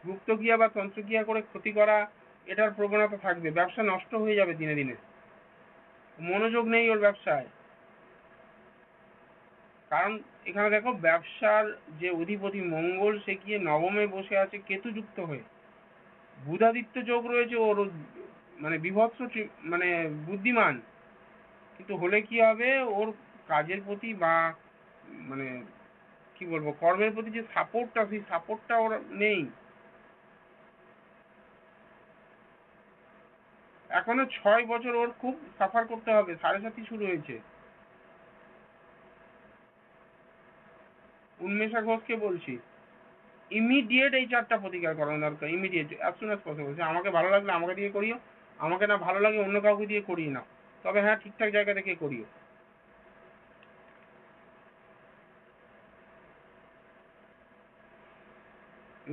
গুপ্তক্রিয়া বা তন্ত্রক্রিয়া করে ক্ষতি করা, এটার প্রবণতা থাকবে। ব্যবসা নষ্ট হয়ে যাবে দিনে দিনে, মনোযোগ নেই ওর ব্যবসায়। কারণ এখানে দেখো, ব্যবসার যে অধিপতি মঙ্গল, সে গিয়ে নবমে বসে আছে কেতু যুক্ত হয়ে। বুধাদিত্য যোগ রয়েছে ওর, মানে বিভৎস মানে বুদ্ধিমান, কিন্তু হলে কি হবে, ওর কাজের প্রতি বা মানে কি বলবো, কর্মের প্রতি যে সাপোর্টটা, সেই সাপোর্টটা ওর নেই। এখনো 6 বছর ওর খুব সাফার করতে হবে, 7.5 শুরু হয়েছে। উন্মেষা ঘোষকে বলছি, ইমিডিয়েট এই 4টা প্রতিকার করানো দরকার, immediate, as soon as possible. আমাকে ভালো লাগলে আমাকে দিয়ে করিও, আমাকে না ভালো লাগে অন্য কাউকে দিয়ে করিয়ে নাও, তবে হ্যাঁ ঠিকঠাক জায়গা থেকে করিও।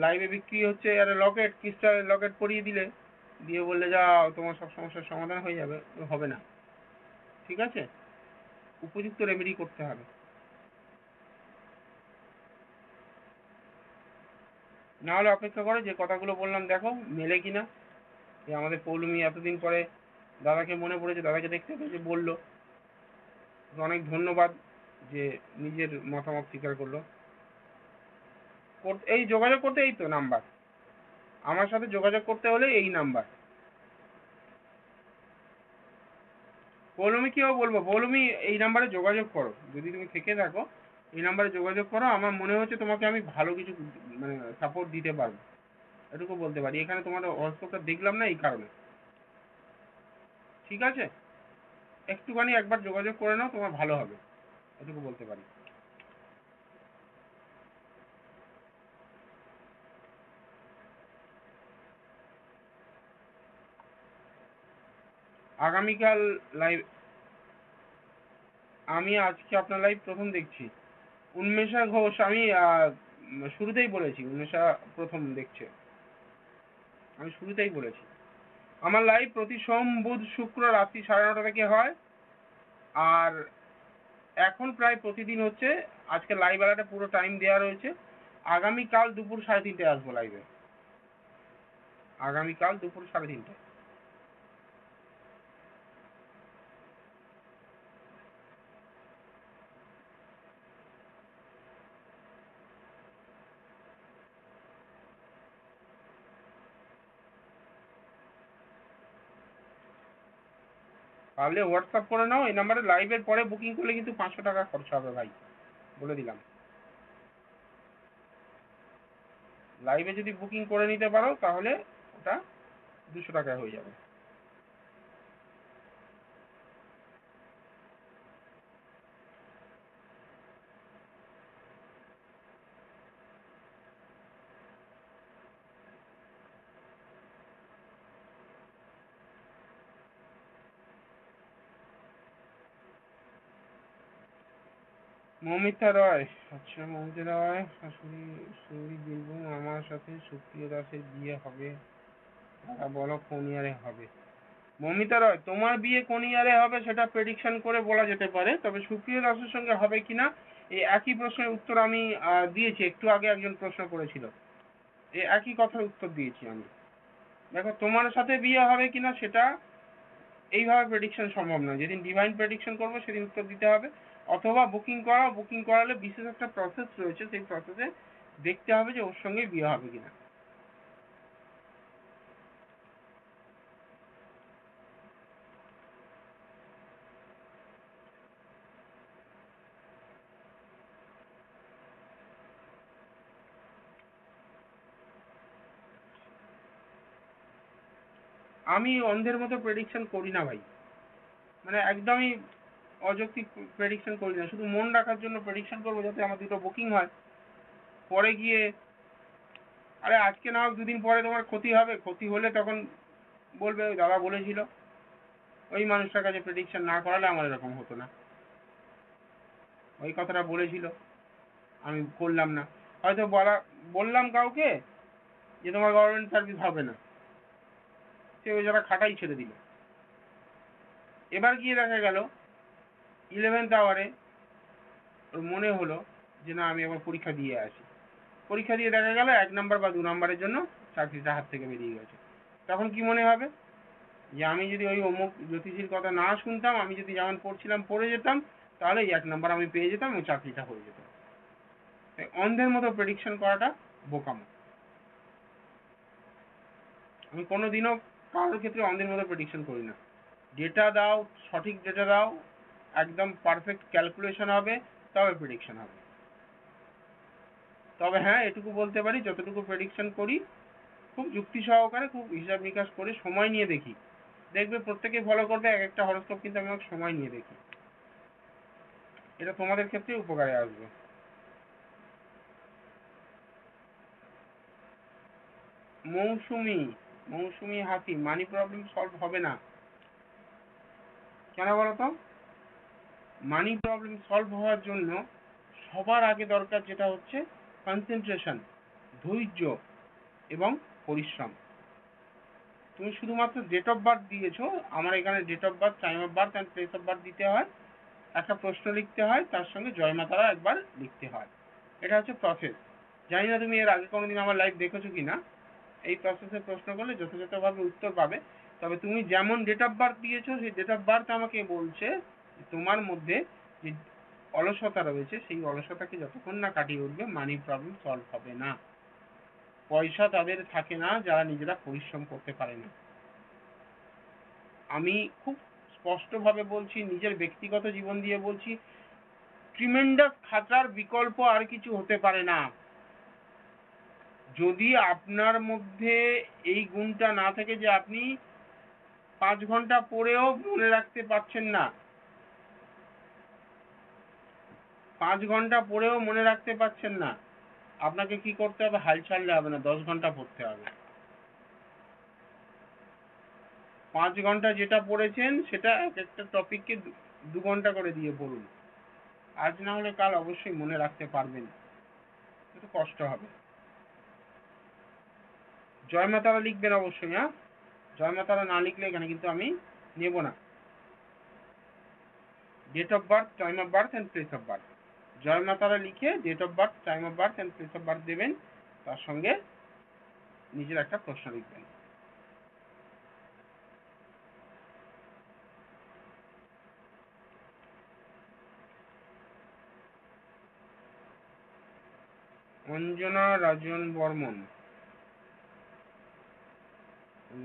লাইভে বিক্রি হচ্ছে আর লকেট, ক্রিস্টাল লকেট পরিয়ে দিলে, দিয়ে বললে যা তোমার সব সমস্যার সমাধান হয়ে যাবে, হবে না। ঠিক আছে, উপযুক্ত রেমেডি করতে হবে। না হলে অপেক্ষা করে যে কথাগুলো বললাম দেখো মেলে কিনা। যে আমাদের পৌলমি এতদিন পরে দাদাকে মনে পড়েছে, দাদাকে দেখতে পেয়েছে, বললো। অনেক ধন্যবাদ যে নিজের মতামত স্বীকার করলো। এই যোগাযোগ করতে, এই তো নাম্বার, আমার সাথে যোগাযোগ করতে হলে এই নাম্বার। পৌলমি কিও বলবো, পৌলমি এই নাম্বারে যোগাযোগ করো, যদি তুমি থেকে থাকো এই নাম্বারে যোগাযোগ করো। আমার মনে হচ্ছে তোমাকে আমি ভালো কিছু মানে সাপোর্ট দিতে পারবো, এটুকু বলতে পারি। এখানে তোমার হোয়াটসঅ্যাপটা দেখলাম না এই কারণে। ঠিক আছে, একটুখানি একবার যোগাযোগ করে নাও, তোমার ভালো হবে, এটুকু বলতে পারি। আগামীকাল লাইভ, আমি আজকে আপনার লাইভ প্রথম দেখছি। উন্মেষা ঘোষ, আমি শুরুতেই বলেছি উন্মেষা প্রথম দেখছে, আমি শুরুতেই বলেছি। আমার লাইভ প্রতি সোম বুধ শুক্র রাত্রি 9:30 থেকে হয়, আর এখন প্রায় প্রতিদিন হচ্ছে। আজকে লাইভ আলাটা পুরো টাইম দেওয়া রয়েছে। আগামীকাল দুপুর 3:30 আসবো লাইভে, আগামীকাল দুপুর 3:30। পারলে হোয়াটসঅ্যাপ করে নাও এই নাম্বারে। লাইভের পরে বুকিং করলে কিন্তু 500 টাকা খরচা হবে ভাই, বলে দিলাম। লাইভে যদি বুকিং করে নিতে পারো তাহলে ওটা 200 টাকায় হয়ে যাবে। মৌমিতা রয়, আচ্ছা মৌমিতা রয়, শাশুড়ি সুরি বীরভূম, আমার সাথে সুপ্রিয় দাসের বিয়ে হবে, তারা বলো কোন ইয়ারে হবে। মৌমিতা রয়, তোমার বিয়ে কোন ইয়ারে হবে সেটা প্রেডিকশন করে বলা যেতে পারে, তবে সুপ্রিয় দাসের সঙ্গে হবে কিনা এই একই প্রশ্নের উত্তর আমি দিয়েছি একটু আগে। একজন প্রশ্ন করেছিল, এই একই কথার উত্তর দিয়েছি আমি। দেখো তোমার সাথে বিয়ে হবে কিনা সেটা এইভাবে প্রেডিকশন সম্ভব নয়, যেদিন ডিভাইন প্রেডিকশন করবো সেদিন উত্তর দিতে হবে। অথবা বুকিং করা, বুকিং করালে বিশেষ একটা প্রসেস রয়েছে, সেই প্রসেসে দেখতে হবে যে ওর সঙ্গে বিয়ে হবে কিনা। আমি অন্ধের মতো প্রেডিকশন করি না ভাই, মানে একদমই অযৌক্তিক প্রেডিকশন করি না। শুধু মন রাখার জন্য প্রেডিকশন করবো যাতে আমার দুটো বুকিং হয়, পরে গিয়ে আরে আজকে না হোক দুদিন পরে তোমার ক্ষতি হবে, ক্ষতি হলে তখন বলবে ওই দাদা বলেছিল। ওই মানুষটার কাছে প্রেডিকশন না করালে আমার এরকম হতো না, ওই কথাটা বলেছিল আমি করলাম না। হয়তো বললাম কাউকে যে তোমার গভর্নমেন্ট সার্ভিস হবে না, সে ওই যারা খাটাই ছেড়ে দিল। এবার গিয়ে দেখা গেল 11th আওয়ারে ওর মনে হলো যে না আমি আবার পরীক্ষা দিয়ে আসি। পরীক্ষা দিয়ে দেখা গেল 1 নাম্বার বা 2 নাম্বারের জন্য চাকরিটা হাত থেকে বেরিয়ে গেছে। তখন কি মনে হবে যে আমি যদি ওই অমুক জ্যোতিষীর কথা না শুনতাম, আমি যদি যেমন পড়ছিলাম পড়ে যেতাম, তাহলে এই 1 নাম্বার আমি পেয়ে যেতাম, ওই চাকরিটা হয়ে যেত। তাই অন্ধের মতো প্রেডিকশন করাটা বোকামো। আমি কোনোদিনও কারোর ক্ষেত্রে অন্ধের মতো প্রেডিকশন করি না। ডেটা দাও, সঠিক ডেটা দাও, একদম পারফেক্ট ক্যালকুলেশন হবে, তবে প্রেডিকশন হবে। তবে হ্যাঁ এটুকু বলতে পারি, যতটুকু প্রেডিকশন করি খুব যুক্তি সহকারে, খুব হিসাব নিকাশ করে সময় নিয়ে দেখি। দেখবে প্রত্যেকে ফলো করবে, এক একটা হরস্কোপ কিন্তু আমি অনেক সময় নিয়ে দেখি। এটা তোমাদের ক্ষেত্রে উপকারে আসবে। মৌসুমি, মৌসুমি হাতি, মানি প্রবলেম সলভ হবে না কেন বলতো? মানি প্রবলেম সলভ হওয়ার জন্য সবার আগে দরকার যেটা হচ্ছে কনসেন্ট্রেশন, ধৈর্য। এবং পরিশ্রম। তুমি শুধুমাত্র ডেট অফ বার্থ দিয়েছো, আমার এখানে date of birth, time of birth and place of birth দিতে হয়, একটা প্রশ্ন লিখতে হয়, তার সঙ্গে জয় মা তারা একবার লিখতে হয়। এটা হচ্ছে প্রসেস। জানি না তুমি এর আগে কোনোদিন আমার লাইভ দেখেছো কিনা। এই প্রসেসে প্রশ্ন করলে যথাযথভাবে উত্তর পাবে। তবে তুমি যেমন ডেট অফ বার্থ দিয়েছো, সেই ডেট অফ বার্থ আমাকে বলছে তোমার মধ্যে যে অলসতা রয়েছে, সেই অলসতাকে যতক্ষণ না কাটিয়ে উঠবে মানি প্রবলেম সলভ হবে না। পয়সা তাদের থাকে না যারা নিজেরা পরিশ্রম করতে পারে না। আমি খুব স্পষ্টভাবে বলছি, নিজের ব্যক্তিগত জীবন দিয়ে বলছি, ট্রিমেন্ডাস খাটার বিকল্প আর কিছু হতে পারে না। যদি আপনার মধ্যে এই গুণটা না থাকে যে আপনি 5 ঘন্টা পড়েও মনে রাখতে পারছেন না, 5 ঘন্টা পড়েও মনে রাখতে পারছেন না, আপনাকে কি করতে হবে? হাল ছাড়লে হবে না, 10 ঘন্টা পড়তে হবে। 5 ঘন্টা যেটা পড়েছেন সেটা এক একটা টপিককে 2 ঘন্টা করে দিয়ে পড়ুন। আজ না হলে কাল অবশ্যই মনে রাখতে পারবেন, একটু কষ্ট হবে। জয় মা তারা লিখবেন অবশ্যই। হ্যাঁ, জয় মা তারা না লিখলে এখানে কিন্তু আমি নেব না। Date of birth, time of birth and place of birth. জয় মা তারা লিখে date of birth, time of birth and place of birth দেবেন, তার সঙ্গে নিজের একটা প্রশ্ন লিখবেন। অঞ্জনা রাজন বর্মন,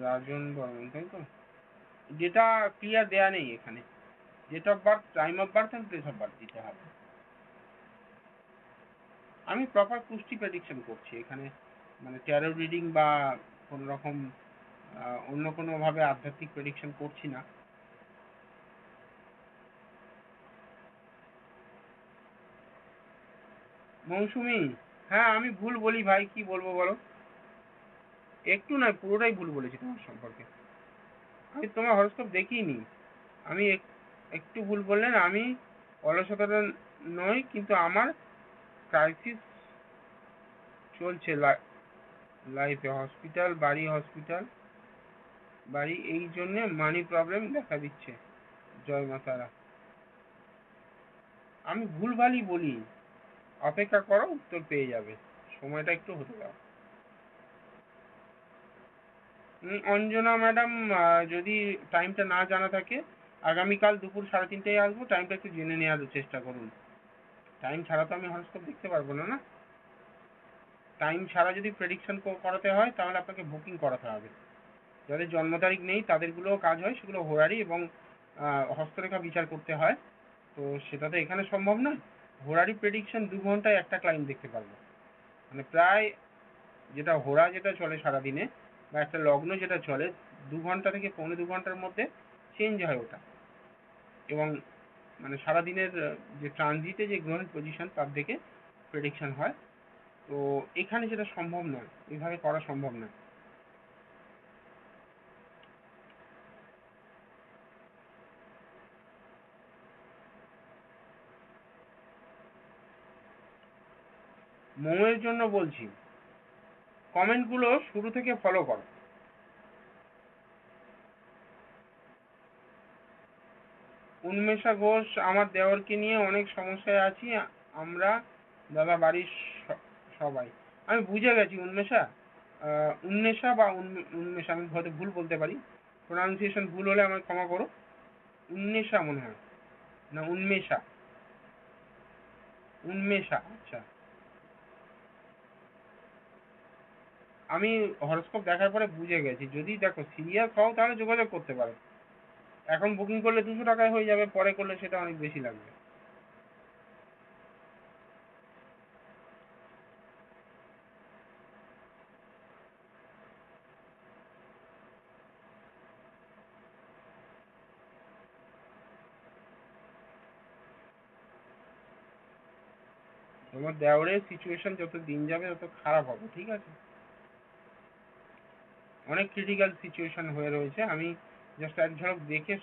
রাজন বর্মন তাই তো? যেটা ক্লিয়ার দেয়া নেই এখানে। Date of birth, time of birth and place of birth দিতে হবে। আমি প্রপার পুষ্টি প্রেডিকশন করছি এখানে, মানে ট্যারো রিডিং বা কোন রকম অন্য কোনো ভাবে আধ্যাত্মিক প্রেডিকশন করছি না। মৌসুমী, হ্যাঁ আমি ভুল বলি ভাই, কি বলবো বলো? একটু নয়, পুরোটাই ভুল বলেছি তোমার সম্পর্কে। আমি তোমার হরস্কোপ দেখিনি। আমি একটু ভুল বললেন। আমি অলসতাটা নই, কিন্তু আমার ক্রাইসিস চলছে লাইফে, হসপিটাল বাড়ি, হসপিটাল বাড়ি, এই জন্য মানি প্রবলেম দেখা দিচ্ছে। জয় মা তারা। আমি ভুলভালই বলি, অপেক্ষা করো, উত্তর পেয়ে যাবে, সময়টা একটু হতে দাও। অঞ্জনা ম্যাডাম, যদি টাইমটা না জানা থাকে, আগামীকাল দুপুর 3:30টায় আসবো, টাইমটা একটু জেনে নেওয়ার চেষ্টা করুন। টাইম ছাড়া তো আমি হরস্কোপ দেখতে পারবো না, না? টাইম ছাড়া যদি প্রেডিকশন করাতে হয় তাহলে আপনাকে বুকিং করাতে হবে। যাদের জন্ম তারিখ নেই তাদেরগুলোও কাজ হয়, সেগুলো হোরারি এবং হস্তরেখা বিচার করতে হয়। তো সেটা তো এখানে সম্ভব নয়। হোরারি প্রেডিকশন 2 ঘন্টায় একটা ক্লায়েন্ট দেখতে পারবো, মানে প্রায় যেটা হোরা যেটা চলে সারাদিনে, বা একটা লগ্ন যেটা চলে, 2 ঘন্টা থেকে 1.25 ঘন্টার মধ্যে চেঞ্জ হয় ওটা। এবং মানে সারাদিনের যে ট্রানজিটে যে গ্রহের পজিশন তার দেখে প্রেডিকশন হয়। তো এখানে যেটা সম্ভব নয়, এইভাবে করা সম্ভব নয়। মৌয়ের জন্য বলছি, কমেন্টগুলো শুরু থেকে ফলো করো। উন্মেষা ঘোষ, আমার দেওরকে নিয়ে অনেক সমস্যায় আছি আমরা, দাদা বাড়ির সবাই। আমি বুঝে গেছি উন্মেষা। উন্মেষা বা উন্মেষা, আমি হয়তো ভুল বলতে পারি, প্রোনাউন্সিয়েশন ভুল হলে আমায় ক্ষমা করো। উন্মেষা মনে হয়, না উন্মেষা? উন্মেষা, আচ্ছা। আমি হরস্কোপ দেখার পরে বুঝে গেছি, যদি দেখো সিরিয়াস হও তাহলে যোগাযোগ করতে পারো। এখন বুকিং করলে 200 টাকায় হয়ে যাবে, পরে করলে সেটা অনেক বেশি লাগবে। তোমার দেওরের সিচুয়েশন যত দিন যাবে তত খারাপ হবে, ঠিক আছে? অনেক ক্রিটিক্যাল সিচুয়েশন হয়ে রয়েছে। আমি জাস্ট এক ঝলক দেখে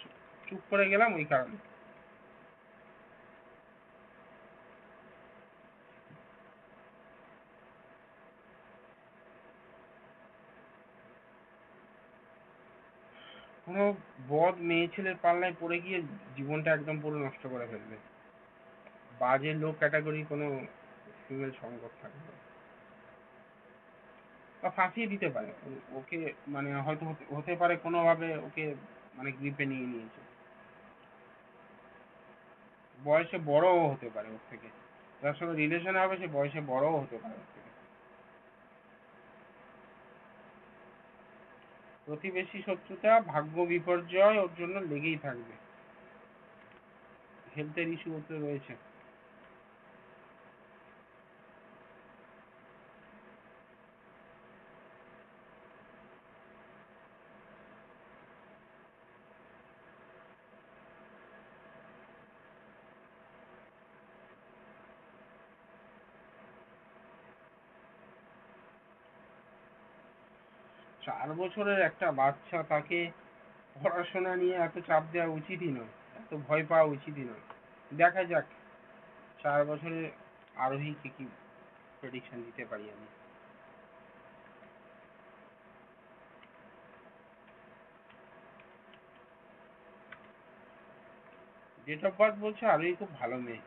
চুপ করে গেলাম ওই কারণে। কোনো বদ মেয়ে ছেলের পাল্লায় পড়ে গিয়ে জীবনটা একদম পুরো নষ্ট করে ফেলবে। বাজে লোক ক্যাটাগরি কোনো ফিমেল সঙ্গ থাকবে, বা ফাঁসিয়ে দিতে পারে ওকে, মানে হয়তো হতে পারে কোনোভাবে ওকে মানে গ্রিপে নিয়ে নিয়েছে। বয়সে বড়ও হতে পারে ওর থেকে, যার সঙ্গে রিলেশন হবে সে বয়সে বড়ও হতে পারে ওর থেকে। প্রতিবেশী শত্রুতা, ভাগ্য বিপর্যয় ওর জন্য লেগেই থাকবে। হেলথের ইস্যু ওর তো রয়েছে। 4 বছরের একটা বাচ্চা, তাকে পড়াশোনা নিয়ে এত চাপ দেওয়া উচিতই নয়, এত ভয় পাওয়া উচিতই নয়। দেখা যাক 4 বছরে আরোহীকে কি প্রেডিকশন দিতে পারি আমি। ডেট অফ বার্থ বলছে আরোহী খুব ভালো মেয়ে।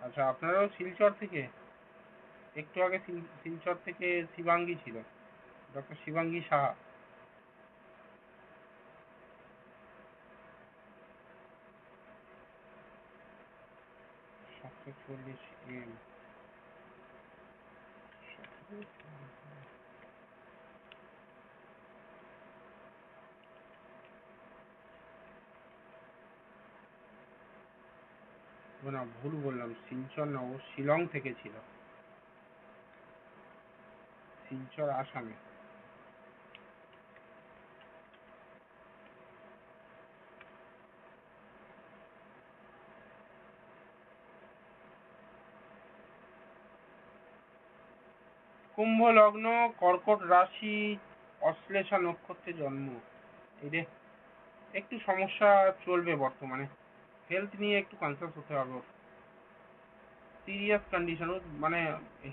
আচ্ছা, আপনারাও শিলচর থেকে? একটু আগে শিলচর থেকে শিবাঙ্গী ছিল, ডক্টর শিবাঙ্গী সাহা। 740 AM। না, ভুল বললাম, শিলচর না, ও শিলং থেকে ছিল। শিলচর আসামে। কুম্ভ লগ্ন, কর্কট রাশি, অশ্লেষা নক্ষত্রে জন্ম। এই রে, একটু সমস্যা চলবে বর্তমানে, হেলথ নিয়ে একটু কনসাস হতে হবে ওর। সিরিয়াস কন্ডিশন ওর, মানে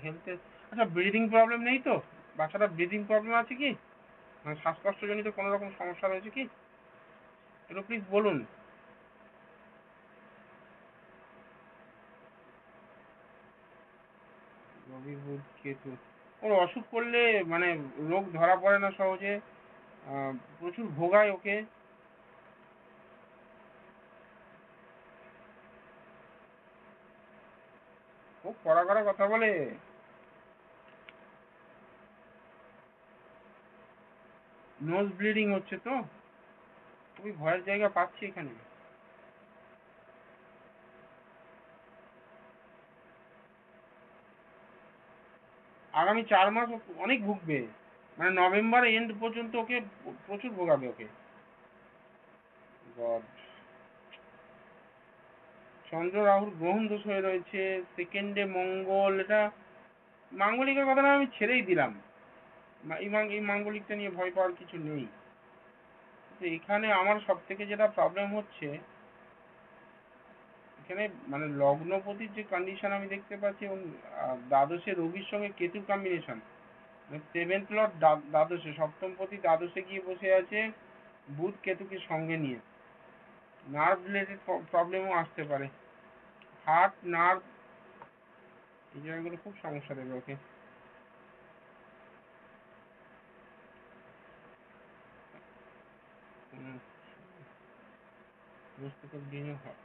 হেলথে। আচ্ছা, ব্রিদিং প্রবলেম নেই তো? বাচ্চাটা ব্রিদিং প্রবলেম আছে কি? মানে শ্বাসকষ্টজনিত কোনো রকম সমস্যা রয়েছে কি? একটু প্লিজ বলুন। রবি বুধ কেতু, ওর অসুখ করলে মানে রোগ ধরা পড়ে না সহজে, প্রচুর ভোগায় ওকে। খুব কড়া কড়া কথা বলে। নোজ ব্লিডিং হচ্ছে তো, খুবই ভয়ের জায়গা পাচ্ছি এখানে। আগামী 4 মাস ও অনেক ভুগবে, মানে নভেম্বর এন্ড পর্যন্ত ওকে প্রচুর ভোগাবে ওকে। গড। চন্দ্র রাহুর গ্রহণ দোষ হয়ে রয়েছে, সেকেন্ডে মঙ্গল, এটা মাঙ্গলিকের কথাটা আমি ছেড়েই দিলাম। এই মাঙ্গলিকটা নিয়ে ভয় পাওয়ার কিছু নেই। তো এখানে আমার সব থেকে যেটা প্রবলেম হচ্ছে, এখানে মানে লগ্নপতির যে কন্ডিশন আমি দেখতে পাচ্ছি, এবং দ্বাদশে রবির সঙ্গে কেতুর কম্বিনেশন, সেভেন্থ লর্ড দ্বাদশে, সপ্তমপতি দ্বাদশে গিয়ে বসে আছে বুধ কেতুকে সঙ্গে নিয়ে। নার্ভ রিলেটেড প্রবলেমও আসতে পারে, হার্ট, নার্ভ, এই জায়গাগুলো খুব সমস্যা দেবে ওকে। হুম, বুঝতে তো ব্লিডিং হয়,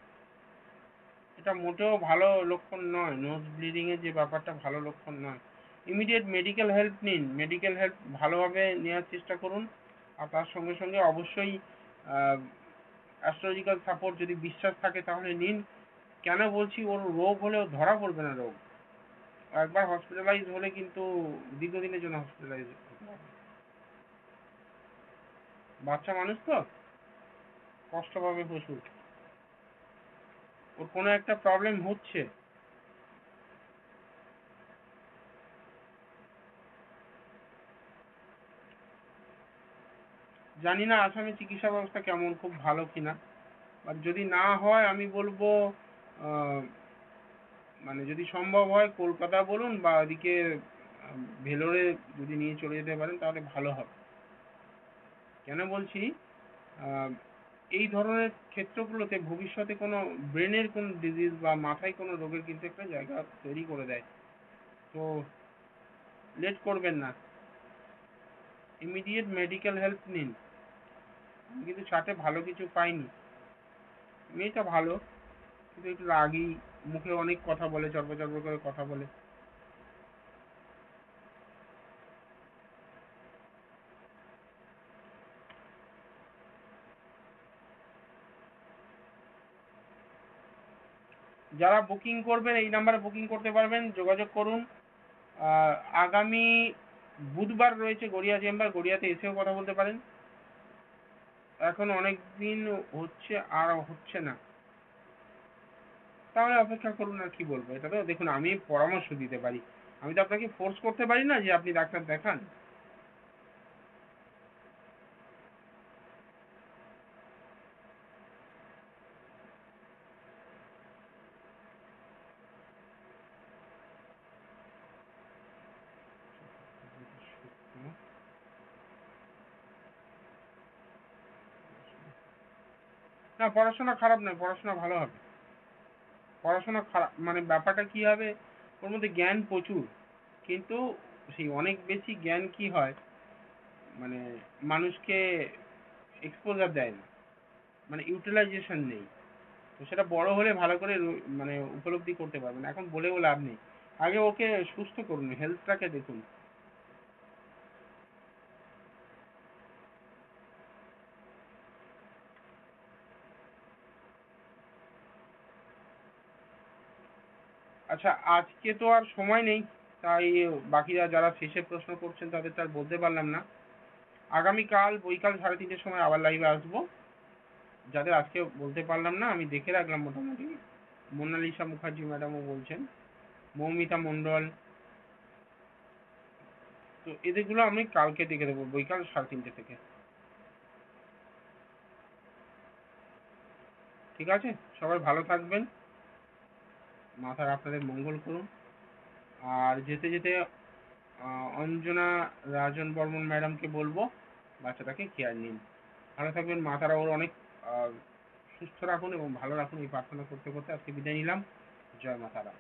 এটা মোটেও ভালো লক্ষণ নয়। নোজ ব্লিডিং এর যে ব্যাপারটা ভালো লক্ষণ নয়। ইমিডিয়েট মেডিকেল হেল্প নিন, মেডিকেল হেল্প ভালোভাবে নেওয়ার চেষ্টা করুন। আর তার সঙ্গে সঙ্গে অবশ্যই অ্যাস্ট্রোলজিক্যাল সাপোর্ট যদি বিশ্বাস থাকে তাহলে নিন। কেন বলছি, ওর রোগ হলেও ধরা পড়বে না রোগ, একবার হসপিটালাইজ হলে কিন্তু দীর্ঘদিনের জন্য হসপিটালাইজ হতে হবে। বাচ্চা মানুষ তো, কষ্ট পাবে প্রচুর। ওর কোনো একটা প্রবলেম হচ্ছে। জানি না আসামে চিকিৎসা ব্যবস্থা কেমন, খুব ভালো কিনা। আর যদি না হয় আমি বলবো আহ, মানে যদি সম্ভব হয় কলকাতা বলুন বা ওদিকে ভেলোরে যদি নিয়ে চলে যেতে পারেন তাহলে ভালো হবে। কেন বলছি, আহ, এই ধরনের ক্ষেত্রগুলোতে ভবিষ্যতে কোনো ব্রেনের কোনো ডিজিজ বা মাথায় কোনো রোগের কিন্তু একটা জায়গা তৈরি করে দেয়। তো লেট করবেন না, ইমিডিয়েট মেডিকেল হেল্প নিন। আমি কিন্তু চাটে ভালো কিছু পাইনি। মেয়েটা ভালো, কিন্তু একটু রাগী, মুখে অনেক কথা বলে, চড়পড় চড়পড় করে কথা বলে। যারা বুকিং করবেন এই নাম্বারে বুকিং করতে পারবেন, যোগাযোগ করুন। আহ, আগামী বুধবার রয়েছে গড়িয়া চেম্বার, গড়িয়াতে এসেও কথা বলতে পারেন। এখন অনেক দিন হচ্ছে আর হচ্ছে না, তাহলে অপেক্ষা করুন। আর কি বলবো, এটা তো দেখুন আমি পরামর্শ দিতে পারি, আমি তো আপনাকে ফোর্স করতে পারি না যে আপনি ডাক্তার দেখান। না, পড়াশোনা খারাপ নয়, পড়াশোনা ভালো হবে। পড়াশোনা খারাপ মানে ব্যাপারটা কি হবে, ওর মধ্যে জ্ঞান প্রচুর, কিন্তু সেই অনেক বেশি জ্ঞান কি হয়, মানে মানুষকে এক্সপোজার দেয় না, মানে ইউটিলাইজেশন নেই। তো সেটা বড় হলে ভালো করে মানে উপলব্ধি করতে পারবেন, এখন বলেও লাভ নেই। আগে ওকে সুস্থ করুন, হেলথটাকে দেখুন। আচ্ছা, আজকে তো আর সময় নেই, তাই বাকিরা যারা শেষে প্রশ্ন করছেন তাদের তো আর বলতে পারলাম না। আগামীকাল বৈকাল 3:30টার সময় আবার লাইভে আসবো। যাদের আজকে বলতে পারলাম না আমি দেখে রাখলাম মোটামুটি, মোনালিসা মুখার্জি ম্যাডামও বলছেন, মৌমিতা মণ্ডল, তো এদেরগুলো আমি কালকে দেখে দেবো বৈকাল 3:30 থেকে। ঠিক আছে, সবাই ভালো থাকবেন, মাথার আপনাদের মঙ্গল করুন। আর যেতে যেতে অঞ্জনা রাজন বর্মন ম্যাডামকে বলবো বাচ্চাটাকে কেয়ার নিন। ভালো থাকবেন, মাতারা ওর অনেক আহ, সুস্থ রাখুন এবং ভালো রাখুন, এই প্রার্থনা করতে করতে আজকে বিদায় নিলাম। জয় মাতারা।